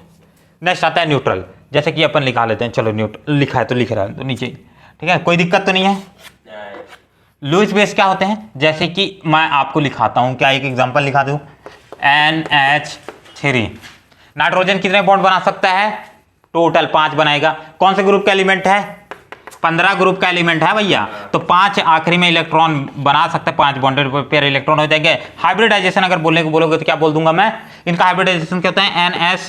नेक्स्ट आता है न्यूट्रल। जैसे कि अपन लिखा लेते हैं, चलो न्यूट्रल लिखा है तो लिख रहा है तो नीचे, ठीक है, कोई दिक्कत तो नहीं है। लुईस बेस क्या होते हैं, जैसे कि मैं आपको लिखाता हूं, क्या एक एग्जांपल लिखा दूं, NH3 नाइट्रोजन कितने बॉन्ड बना सकता है, टोटल 5 बनाएगा। कौन से ग्रुप का एलिमेंट है, 15 ग्रुप का एलिमेंट है भैया, तो 5 आखिरी में इलेक्ट्रॉन बना सकते हैं, 5 बॉन्डेड पेयर इलेक्ट्रॉन हो जाएंगे। हाइब्रिडाइजेशन अगर बोलोगे तो क्या बोल दूंगा मैं, इनका हाइब्रिडाइजेशन क्या होता है, NS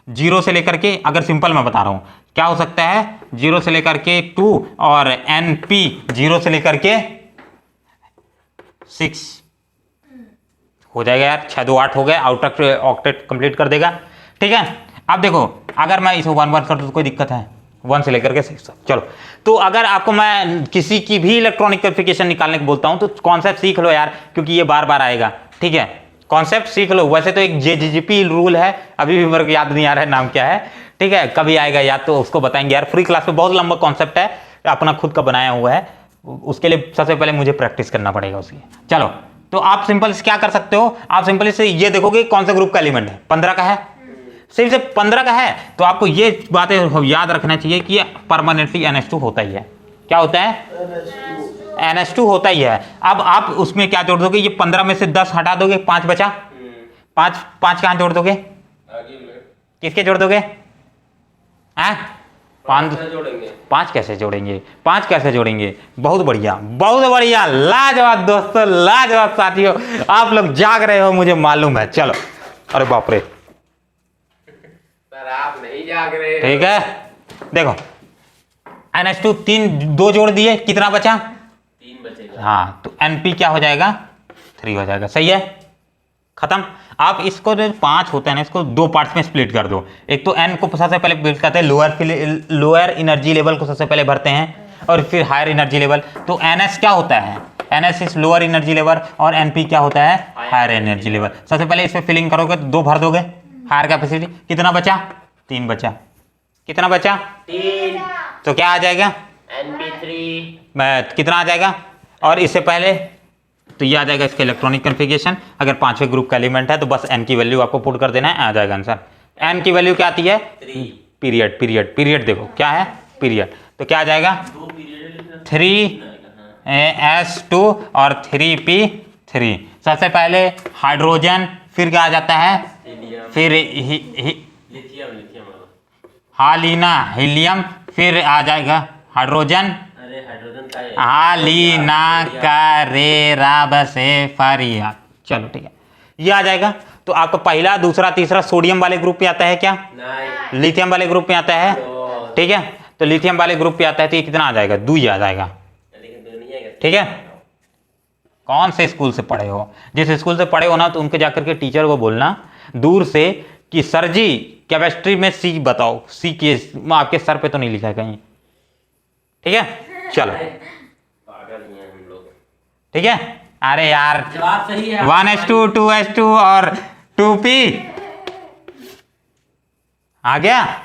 0 से लेकर के, अगर सिंपल मैं बता रहा हूं क्या हो सकता है, 0 से लेकर के 2 और NP 0 से लेकर के 6 हो जाएगा यार, 6 2 8 हो गया, आउटर ऑक्टेट कंप्लीट कर देगा। ठीक है, अब देखो अगर मैं इसको 1 1 कर दूं तो कोई दिक्कत है, 1 से लेकर के 6 चलो। तो अगर आपको मैं किसी की भी इलेक्ट्रॉनिक कॉन्फ़िगरेशन निकालने को बोलता हूं तो कॉन्सेप्ट सीख लो यार, क्योंकि ये बार बार आएगा। ठीक है, कॉन्सेप्ट सीख लो। वैसे तो एक JGP रूल है, अभी भी मेरे को याद नहीं आ रहा है नाम क्या है। ठीक है, कभी आएगा याद तो उसको बताएंगे यार, फ्री क्लास में बहुत लंबा कॉन्सेप्ट है, अपना खुद का बनाया हुआ है, उसके लिए सबसे पहले मुझे प्रैक्टिस करना पड़ेगा उसकी। चलो, तो आप सिंपल से क्या कर सकते हो, आप सिंपल से ये देखोगे कौन सा ग्रुप का एलिमेंट है, 15 का है, सिर्फ से 15 का है, तो आपको ये बातें याद रखना चाहिए कि परमानेंटली NH2 होता ही है। क्या होता है, NH2 होता ही है। अब आप उसमें क्या जोड़ दोगे, ये 15 में से 10 हटा दोगे, 5 बचा, 5 कहां जोड़ दोगे, किसके जोड़ दोगे, 5
जोड़ेंगे,
5 कैसे जोड़ेंगे, 5 कैसे जोड़ेंगे, बहुत बढ़िया, बहुत बढ़िया, लाजवाब दोस्तों, लाजवाब साथियों, आप लोग जाग रहे हो मुझे मालूम है। चलो, अरे बाप रे,
पर आप नहीं जाग रहे।
ठीक है, देखो NH2 2 जोड़ दिए, कितना बचा,
3 बचेगा।
हाँ, तो NP क्या हो जाएगा, 3 हो जाएगा, सही है, खत्म। आप इसको 5 होता है ना, इसको 2 पार्ट्स में स्प्लिट कर दो। एक तो N को सबसे पहले बिल्ड करते हैं, लोअर एनर्जी लेवल को सबसे पहले भरते हैं, और फिर हायर एनर्जी लेवल। तो NS क्या होता है, NS is lower energy level, और NP क्या होता है, हायर एनर्जी लेवल। सबसे पहले इस पर फिलिंग करोगे तो 2 भर दोगे, हायर कैपेसिटी, कितना बचा, 3 बचा, कितना बचा,
3,
तो क्या आ जाएगा,
NP3
कितना आ जाएगा, और इससे पहले तो ये आ जाएगा इसका इलेक्ट्रॉनिक कॉन्फ़िगरेशन। अगर 5वें ग्रुप का एलिमेंट है तो बस N की वैल्यू आपको पुट कर देना है, आ जाएगा आंसर। N की वैल्यू क्या आती है,
3,
पीरियड, पीरियड, पीरियड देखो क्या है, पीरियड, तो क्या आ जाएगा, 3S2 और 3P3। सबसे पहले हाइड्रोजन, फिर क्या आ जाता है,
हीलियम,
फिर
लिथियम
हालिना, हीलियम, फिर आ जाएगा हाइड्रोजन,
अरे हाइड्रोजन का है,
हालिना का रे राब से फारिया। चलो ठीक है, ये आ जाएगा। तो आपका पहला, दूसरा, तीसरा सोडियम वाले ग्रुप में आता है क्या,
नहीं,
लिथियम वाले ग्रुप में आता है।
तो
ठीक है, तो लिथियम वाले ग्रुप पे आता है, तो ये कितना आ जाएगा, 2 ही आ जाएगा।
लेकिन दुनिया का
ठीक है, कौन से स्कूल से पढ़े हो, जिस स्कूल से पढ़े हो ना, तो उनके जाकर के टीचर को बोलना दूर से कि सर जी केमिस्ट्री में C बताओ, C के आपके सर पे तो नहीं लिखा है कहीं। ठीक है, चलो,
पागल ही हैं हम लोग।
ठीक है, अरे यार
जवाब सही है,
1S2 2S2 और 2P आ गया।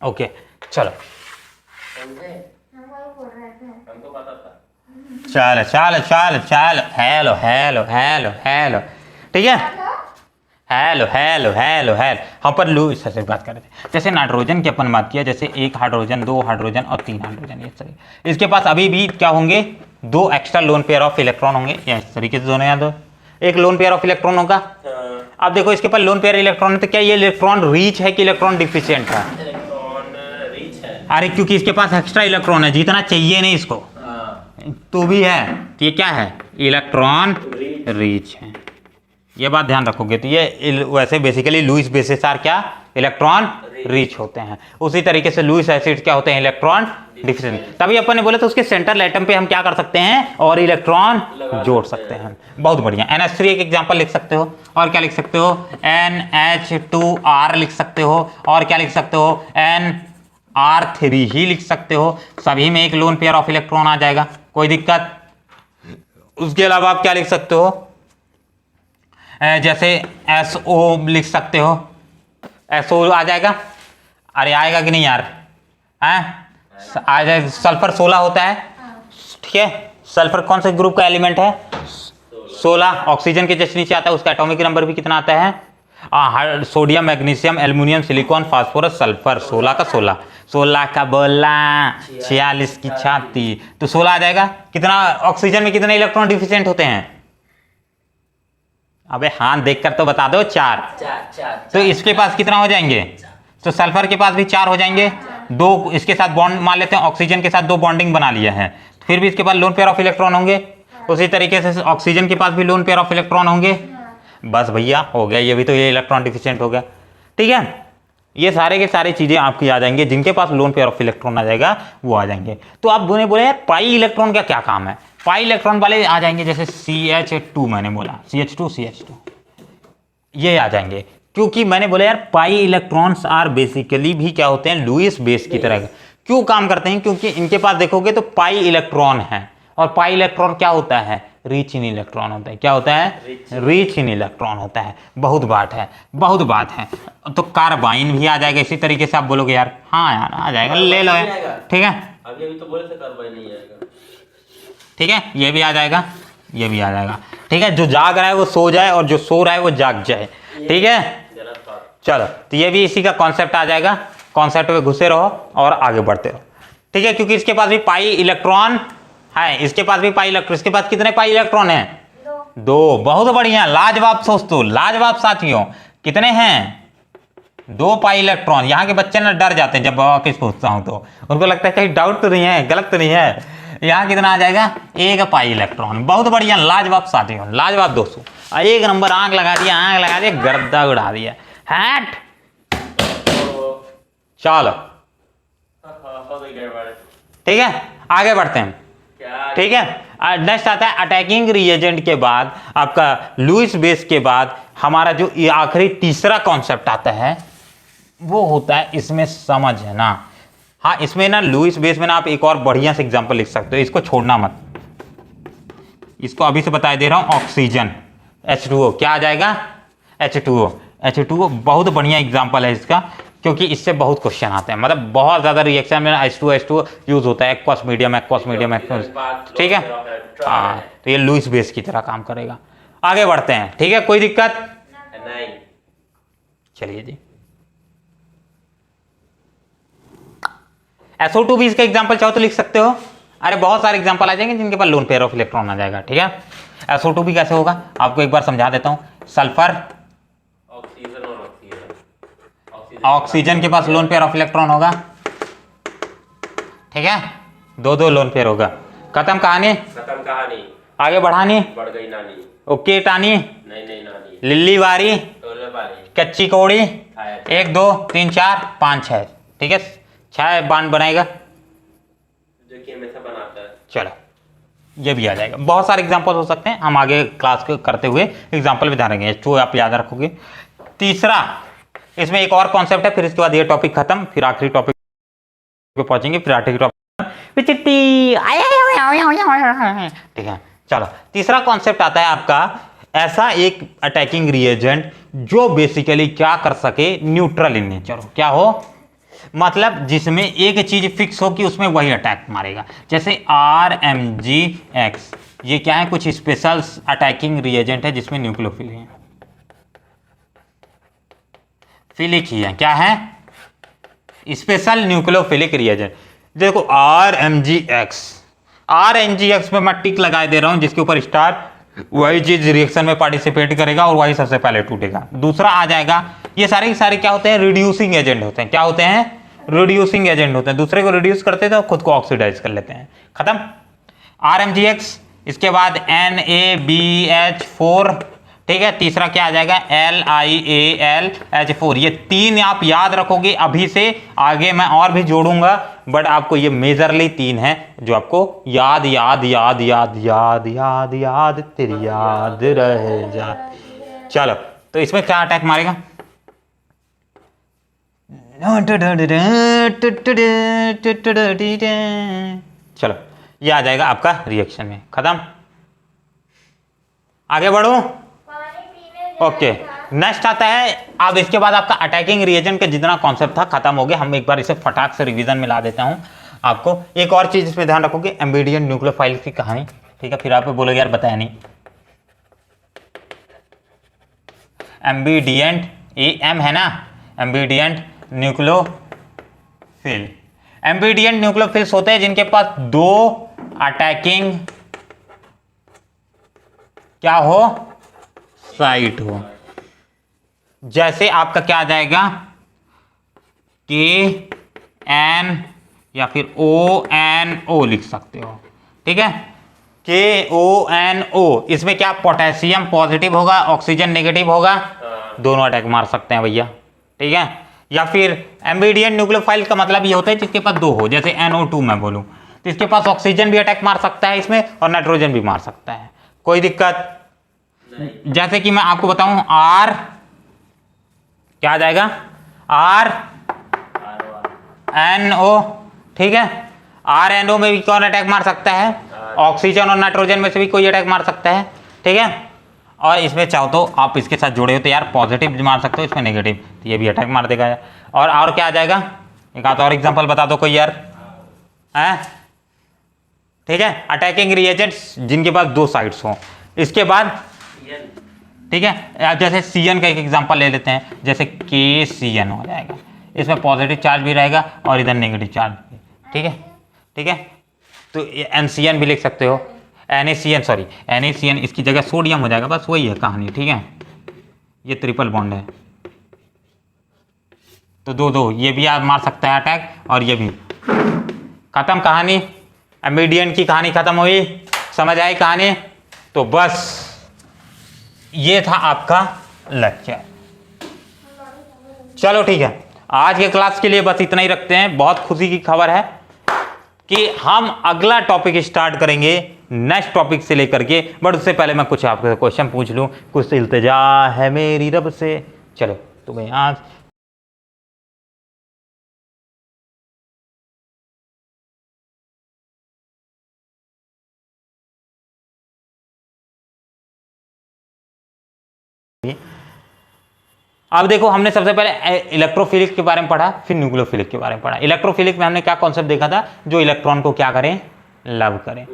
ओके, चलो,
समझे, हमको पता था।
चलो चलो चलो चलो, हेलो हेलो हेलो हेलो, ठीक है, हेलो हेलो हेलो हेलो। हम पर लूइस से बात कर रहे थे, जैसे नाइट्रोजन की अपन बात किया, जैसे 1 हाइड्रोजन, 2 हाइड्रोजन और 3 हाइड्रोजन, ये सभी इसके पास अभी भी क्या होंगे, 2 extra loan pair of electron होंगे, या इस तरीके से दोनों, या दो, एक लोन पेयर ऑफ इलेक्ट्रॉन होगा। अब देखो इसके पास लोन पेयर इलेक्ट्रॉन है, तो क्या ये इलेक्ट्रॉन रीच है कि इलेक्ट्रॉन डिफिशिएंट है,
इलेक्ट्रॉन रीच है,
अरे क्योंकि इसके पास एक्स्ट्रा इलेक्ट्रॉन है, जितना चाहिए नहीं इसको, तो भी है, तो ये क्या है, इलेक्ट्रॉन रीच है। ये बात ध्यान रखोगे तो ये वैसे बेसिकली लुईस बेसिस आर क्या, इलेक्ट्रॉन रीच होते हैं। उसी तरीके से लुईस एसिड क्या होते हैं, इलेक्ट्रॉन डिफिशिएंट। तभी अपन ने बोला तो उसके सेंट्रल एटम पे हम क्या कर सकते हैं, और इलेक्ट्रॉन जोड़ सकते हैं। बहुत बढ़िया, NH3 एक एग्जांपल लिख सकते हो, और क्या लिख सकते हो, NH2R लिख सकते हो, और क्या लिख सकते हो, NR3 ही लिख सकते हो। सभी में एक लोन पेयर ऑफ इलेक्ट्रॉन आ जाएगा, कोई दिक्कत। उसके अलावा आप क्या लिख सकते हो, जैसे SO लिख सकते हो, SO आ जाएगा, अरे आएगा कि नहीं यार, हैं, आ जाएगा। सल्फर 16 होता है, ठीक है, सल्फर कौन से ग्रुप का एलिमेंट है, 16, ऑक्सीजन के जस्ट नीचे आता है, उसका एटॉमिक नंबर भी कितना आता है, sodium, magnesium, aluminium, silicon, phosphorus, sulphur, 16 का 16, 16 का बोला 46 की छाती, तो 16 आ जाएगा। कितना ऑक्सीजन में कितने इलेक्ट्रॉन डिफिशिएंट होते हैं, अबे हाथ देखकर तो बता दो, 4। तो इसके पास कितना हो जाएंगे, तो सल्फर के पास भी 4 हो जाएंगे, 2 इसके साथ बॉन्ड मान लेते हैं, ऑक्सीजन के साथ 2 बॉन्डिंग बना लिया है, फिर भी इसके पास लोन पेयर ऑफ इलेक्ट्रॉन होंगे। उसी तरीके से ऑक्सीजन के पास भी लोन पेयर ऑफ इलेक्ट्रॉन होंगे। बस भैया हो गया, ये भी तो ये इलेक्ट्रॉन डिफिशिएंट हो गया। ठीक है, ये सारे के सारे चीजें आपकी आ जाएंगे, जिनके पास लोन पेयर ऑफ इलेक्ट्रॉन आ जाएगा वो आ जाएंगे। तो आप बोले यार पाई इलेक्ट्रॉन का क्या काम है, पाई इलेक्ट्रॉन वाले आ जाएंगे, जैसे CH2 मैंने बोला, CH2 ये आ जाएंगे, क्योंकि मैंने बोला यार पाई इलेक्ट्रॉन्स आर बेसिकली भी क्या होते हैं, लुईस बेस की तरह क्यों काम करते हैं, क्योंकि इनके पास देखोगे तो पाई इलेक्ट्रॉन है, और पाई इलेक्ट्रॉन क्या होता है, रिच इन इलेक्ट्रॉन होता है। क्या होता है, रिच इन इलेक्ट्रॉन होता है, बहुत बात है, बहुत बात है। तो कार्बाइन भी आ जाएगा इसी तरीके से, आप बोलोगे यार हाँ यार आ जाएगा, ले लो यार, ठीक है,
अभी तो बोले थे कार्बाइन नहीं आएगा,
ठीक है, ये भी आ जाएगा, ये भी आ जाएगा, ठीक है। जो जाग रहा है वो सो जाए, और जो सो रहा है वो जाग जाए, ठीक है। चलो, तो ये भी इसी का कॉन्सेप्ट आ जाएगा, कॉन्सेप्ट में घुसे रहो और आगे बढ़ते रहो, ठीक है। क्योंकि इसके पास भी पाई इलेक्ट्रॉन है, इसके पास भी पाई इलेक्ट्रॉन, इसके पास कितने पाई इलेक्ट्रॉन है, 2, बहुत बढ़िया, लाजवाब दोस्तों, लाजवाब साथियों, कितने हैं, 2 पाई इलेक्ट्रॉन। यहाँ के बच्चे ना डर जाते हैं जब वापिस पूछता हूँ, तो उनको लगता है कहीं डाउट तो नहीं है, गलत तो नहीं है। यहाँ कितना आ जाएगा, 1 पाई इलेक्ट्रॉन, बहुत बढ़िया, लाजवाब साथियों, लाजवाब दोस्तों, 1 नंबर, आंख लगा दिया, गर्दा उड़ा दिया, हैट। चलो ठीक है, आगे बढ़ते हैं, ठीक है। नेक्स्ट आता है अटैकिंग रिएजेंट के बाद आपका लुईस बेस के बाद हमारा जो आखिरी तीसरा कॉन्सेप्ट आता है वो होता है, इसमें समझ है ना, हाँ इसमें ना लुईस बेस में ना आप एक और बढ़िया से एग्जांपल लिख सकते हो, इसको छोड़ना मत, इसको अभी से बता दे रहा हूं, ऑक्सीजन H2O क्या आ जाएगा, H2O बहुत बढ़िया एग्जांपल है इसका, क्योंकि इससे बहुत क्वेश्चन आते हैं, मतलब बहुत ज़्यादा रिएक्शन में H2O यूज होता है, एक्वस मीडियम, ठीक है। हाँ, तो ये लुईस बेस की तरह काम करेगा। आगे बढ़ते हैं, ठीक है, कोई दिक्कत
नहीं,
चलिए जी। SO2 भी इसका एग्जांपल चाहो तो लिख सकते हो, अरे बहुत सारे एग्जांपल आ जाएंगे जिनके पास लोन पेयर ऑफ इलेक्ट्रॉन आ जाएगा, ठीक है। SO2 भी कैसे होगा आपको एक बार समझा देता हूं, सल्फर ऑक्सीजन के पास लोन पेयर ऑफ इलेक्ट्रॉन होगा, ठीक है, 2 लोन पेयर होगा, खत्म कहानी, आगे बढ़ानी,
बढ़ गई नानी,
ओके टानी,
नहीं नानी,
लिल्ली वारी,
टोले वाली,
कच्ची कौड़ी, 1 2 3 4 5 6, ठीक है, 6 बांड बनाएगा,
जो कि हमेशा बनाता है।
चलो ये भी आ जाएगा, बहुत सारे एग्जांपल हो सकते हैं, हम आगे क्लास को करते हुए एग्जांपल भी ध्यान रखेंगे, तो आप याद रखोगे। तीसरा इसमें एक और कॉन्सेप्ट है, फिर इसके बाद ये टॉपिक खत्म, फिर आखिरी टॉपिक पे पहुंचेंगे, फिर आखिरी टॉपिक, ठीक है। चलो तीसरा कॉन्सेप्ट आता है आपका, ऐसा एक अटैकिंग रिएजेंट जो बेसिकली क्या कर सके, न्यूट्रल इन नेचर हो, क्या हो, मतलब जिसमें एक चीज फिक्स हो कि उसमें वही अटैक मारेगा, जैसे RMGX, ये क्या है, कुछ स्पेशल अटैकिंग रिएजेंट है जिसमें न्यूक्लियोफिल है, फिलिक ही है, क्या है, स्पेशल न्यूक्लियोफिलिक रिएजेंट। देखो RMGX में मैं टिक लगाए दे रहा हूं, जिसके ऊपर स्टार, वही चीज रिएक्शन में पार्टिसिपेट करेगा और वही सबसे पहले टूटेगा। दूसरा आ जाएगा, ये सारे के सारे क्या होते हैं, रिड्यूसिंग एजेंट होते हैं, क्या होते हैं, रिड्यूसिंग एजेंट होते हैं, दूसरे को रिड्यूस करते हैं तो खुद को ऑक्सीडाइज कर लेते हैं, खत्म। RMGX, इसके बाद NaBH4, ठीक है, तीसरा क्या आ जाएगा, LiAlH4, ये 3 आप याद रखोगे, अभी से आगे मैं और भी जोड़ूंगा, बट आपको ये मेजरली 3 है जो आपको याद तेरी याद रह जा। चलो तो इसमें क्या अटैक मारेगा, चलो ये आ जाएगा आपका रिएक्शन में, खत्म, आगे बढ़ो। ओके, नेक्स्ट आता है, अब इसके बाद आपका अटैकिंग रिएजेंट का जितना कॉन्सेप्ट था खत्म हो गया, हम एक बार इसे फटाक से रिवीजन में ला देता हूं आपको। एक और चीज इसमें ध्यान रखोगे, एम्बिडियंट न्यूक्लियोफाइल की कहानी, ठीक है, फिर आप बोलोगे यार बताया नहीं, एम्बिडियंट AM है ना, एम्बिडियंट न्यूक्लियोफिल, एम्बिडियंट न्यूक्लियोफिल्स होते हैं जिनके पास 2 अटैकिंग क्या हो, साइट हो, जैसे आपका क्या आ जाएगा, KN या फिर ONO लिख सकते हो, ठीक है, KONO। इसमें क्या पोटेशियम पॉजिटिव होगा, ऑक्सीजन नेगेटिव होगा, दोनों अटैक मार सकते हैं भैया, ठीक है। या फिर एम्बिडियन न्यूक्लियोफाइल का मतलब ये होता है जिसके पास दो हो, जैसे NO2 मैं बोलूं तो इसके पास ऑक्सीजन भी अटैक मार सकता है इसमें और नाइट्रोजन भी मार सकता है, कोई दिक्कत नहीं। जैसे कि मैं आपको बताऊं R क्या आ जाएगा, RNO, ठीक है। RNO में भी कौन अटैक मार सकता है, ऑक्सीजन और नाइट्रोजन में से भी कोई अटैक मार सकता है, ठीक है। और इसमें चाहो तो आप इसके साथ जुड़े हो तो यार पॉजिटिव मार सकते हो, इसमें नेगेटिव, तो ये भी अटैक मार देगा यार। और क्या आ जाएगा, एक आध और एग्जांपल बता दो कोई यार, हैं, ठीक है। अटैकिंग रिएजेंट्स जिनके पास दो साइड्स हो। इसके बाद ठीक है, जैसे CN का एक एग्जांपल ले लेते हैं, जैसे KCN हो जाएगा, इसमें पॉजिटिव चार्ज भी रहेगा और इधर नेगेटिव चार्ज भी, ठीक है, ठीक है। तो NCN भी लिख सकते हो, NaCN, इसकी जगह सोडियम हो जाएगा, बस वही है कहानी, ठीक है। ये ट्रिपल बॉन्ड है तो दो ये भी आप मार सकता है अटैक और ये भी, खत्म कहानी। एम्बिडियन की कहानी खत्म हुई, समझ आई कहानी। तो बस ये था आपका लेक्चर। चलो ठीक है, आज के क्लास के लिए बस इतना ही रखते हैं। बहुत खुशी की खबर है कि हम अगला टॉपिक स्टार्ट करेंगे नेक्स्ट टॉपिक से लेकर के, बट उससे पहले मैं कुछ आपसे क्वेश्चन पूछ लूं, कुछ इल्तिजा है मेरी रब से। चलो तुम्हें आज अब देखो, हमने सबसे पहले इलेक्ट्रोफिलिक के बारे में पढ़ा, फिर न्यूक्लियोफिलिक के बारे में पढ़ा। इलेक्ट्रोफिलिक में हमने क्या कॉन्सेप्ट देखा था, जो इलेक्ट्रॉन को क्या करें, लव करें।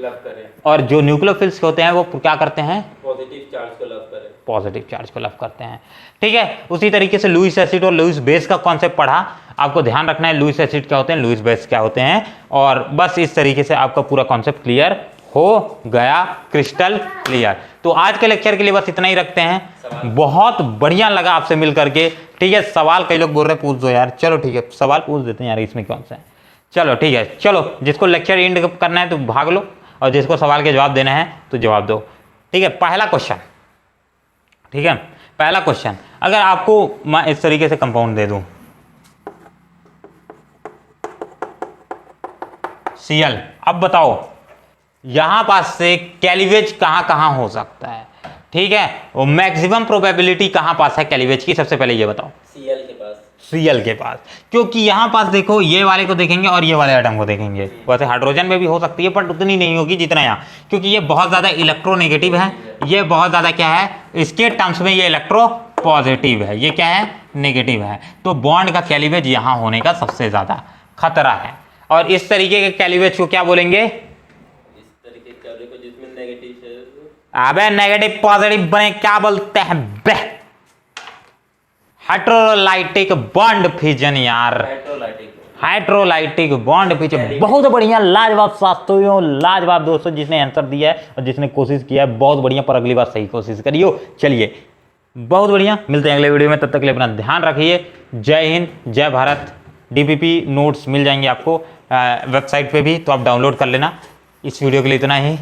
और जो न्यूक्लियोफिल्स होते हैं वो क्या करते हैं,
पॉजिटिव चार्ज को लव करें,
पॉजिटिव चार्ज को लव करते हैं, ठीक है। उसी तरीके से लुईस एसिड और लुईस बेस का कॉन्सेप्ट पढ़ा। आपको ध्यान रखना है लुईस एसिड क्या होते हैं, लुईस बेस क्या होते हैं, और बस इस तरीके से आपका पूरा कॉन्सेप्ट क्लियर हो गया, क्रिस्टल क्लियर। तो आज के लेक्चर के लिए बस इतना ही रखते हैं। बहुत बढ़िया लगा आपसे मिल करके, ठीक है। सवाल कई लोग बोल रहे हैं पूछ दो यार, चलो ठीक है सवाल पूछ देते हैं यार, इसमें कौन सा है। चलो ठीक है, चलो जिसको लेक्चर एंड करना है तो भाग लो, और जिसको सवाल के जवाब देना है तो जवाब दो, ठीक है। पहला क्वेश्चन, ठीक है, पहला क्वेश्चन, अगर आपको मैं इस तरीके से कंपाउंड दे दूं Cl, अब बताओ यहां पास से कैलिवेज कहां हो सकता है, ठीक है। वो मैक्सिमम प्रोबेबिलिटी कहां पास है कैलिवेज की, सबसे पहले ये बताओ। Cl के पास, क्योंकि यहां पास देखो ये वाले को देखेंगे और ये वाले एटम को देखेंगे। वैसे हाइड्रोजन में भी हो सकती है पर उतनी नहीं होगी जितना यहाँ, क्योंकि ये बहुत ज्यादा इलेक्ट्रोनेगेटिव है, ये बहुत ज्यादा क्या है, इसके टर्म्स में ये इलेक्ट्रो पॉजिटिव है, ये क्या है, नेगेटिव है। तो बॉन्ड का कैलिवेज यहां होने का सबसे ज्यादा खतरा है। और इस तरीके के कैलिवेज को क्या बोलेंगे,
जिसमें नेगेटिव है,
अबे नेगेटिव पॉजिटिव बने क्या बोलते हैं बे, हाइड्रोलाइटिक बॉन्ड फिजन यार, हाइड्रोलाइटिक बॉन्ड फिजन। बहुत बढ़िया, लाजवाब शास्त्रियों, लाजवाब दोस्तों जिसने आंसर दिया है और जिसने कोशिश किया है, बहुत बढ़िया, पर अगली बार सही कोशिश करियो। चलिए बहुत बढ़िया, मिलते हैं अगले वीडियो में, तब तक के लिए अपना ध्यान रखिए। जय हिंद, जय भारत। DPP नोट्स मिल जाएंगे आपको वेबसाइट पे भी, तो आप डाउनलोड कर लेना। इस वीडियो के लिए इतना ही।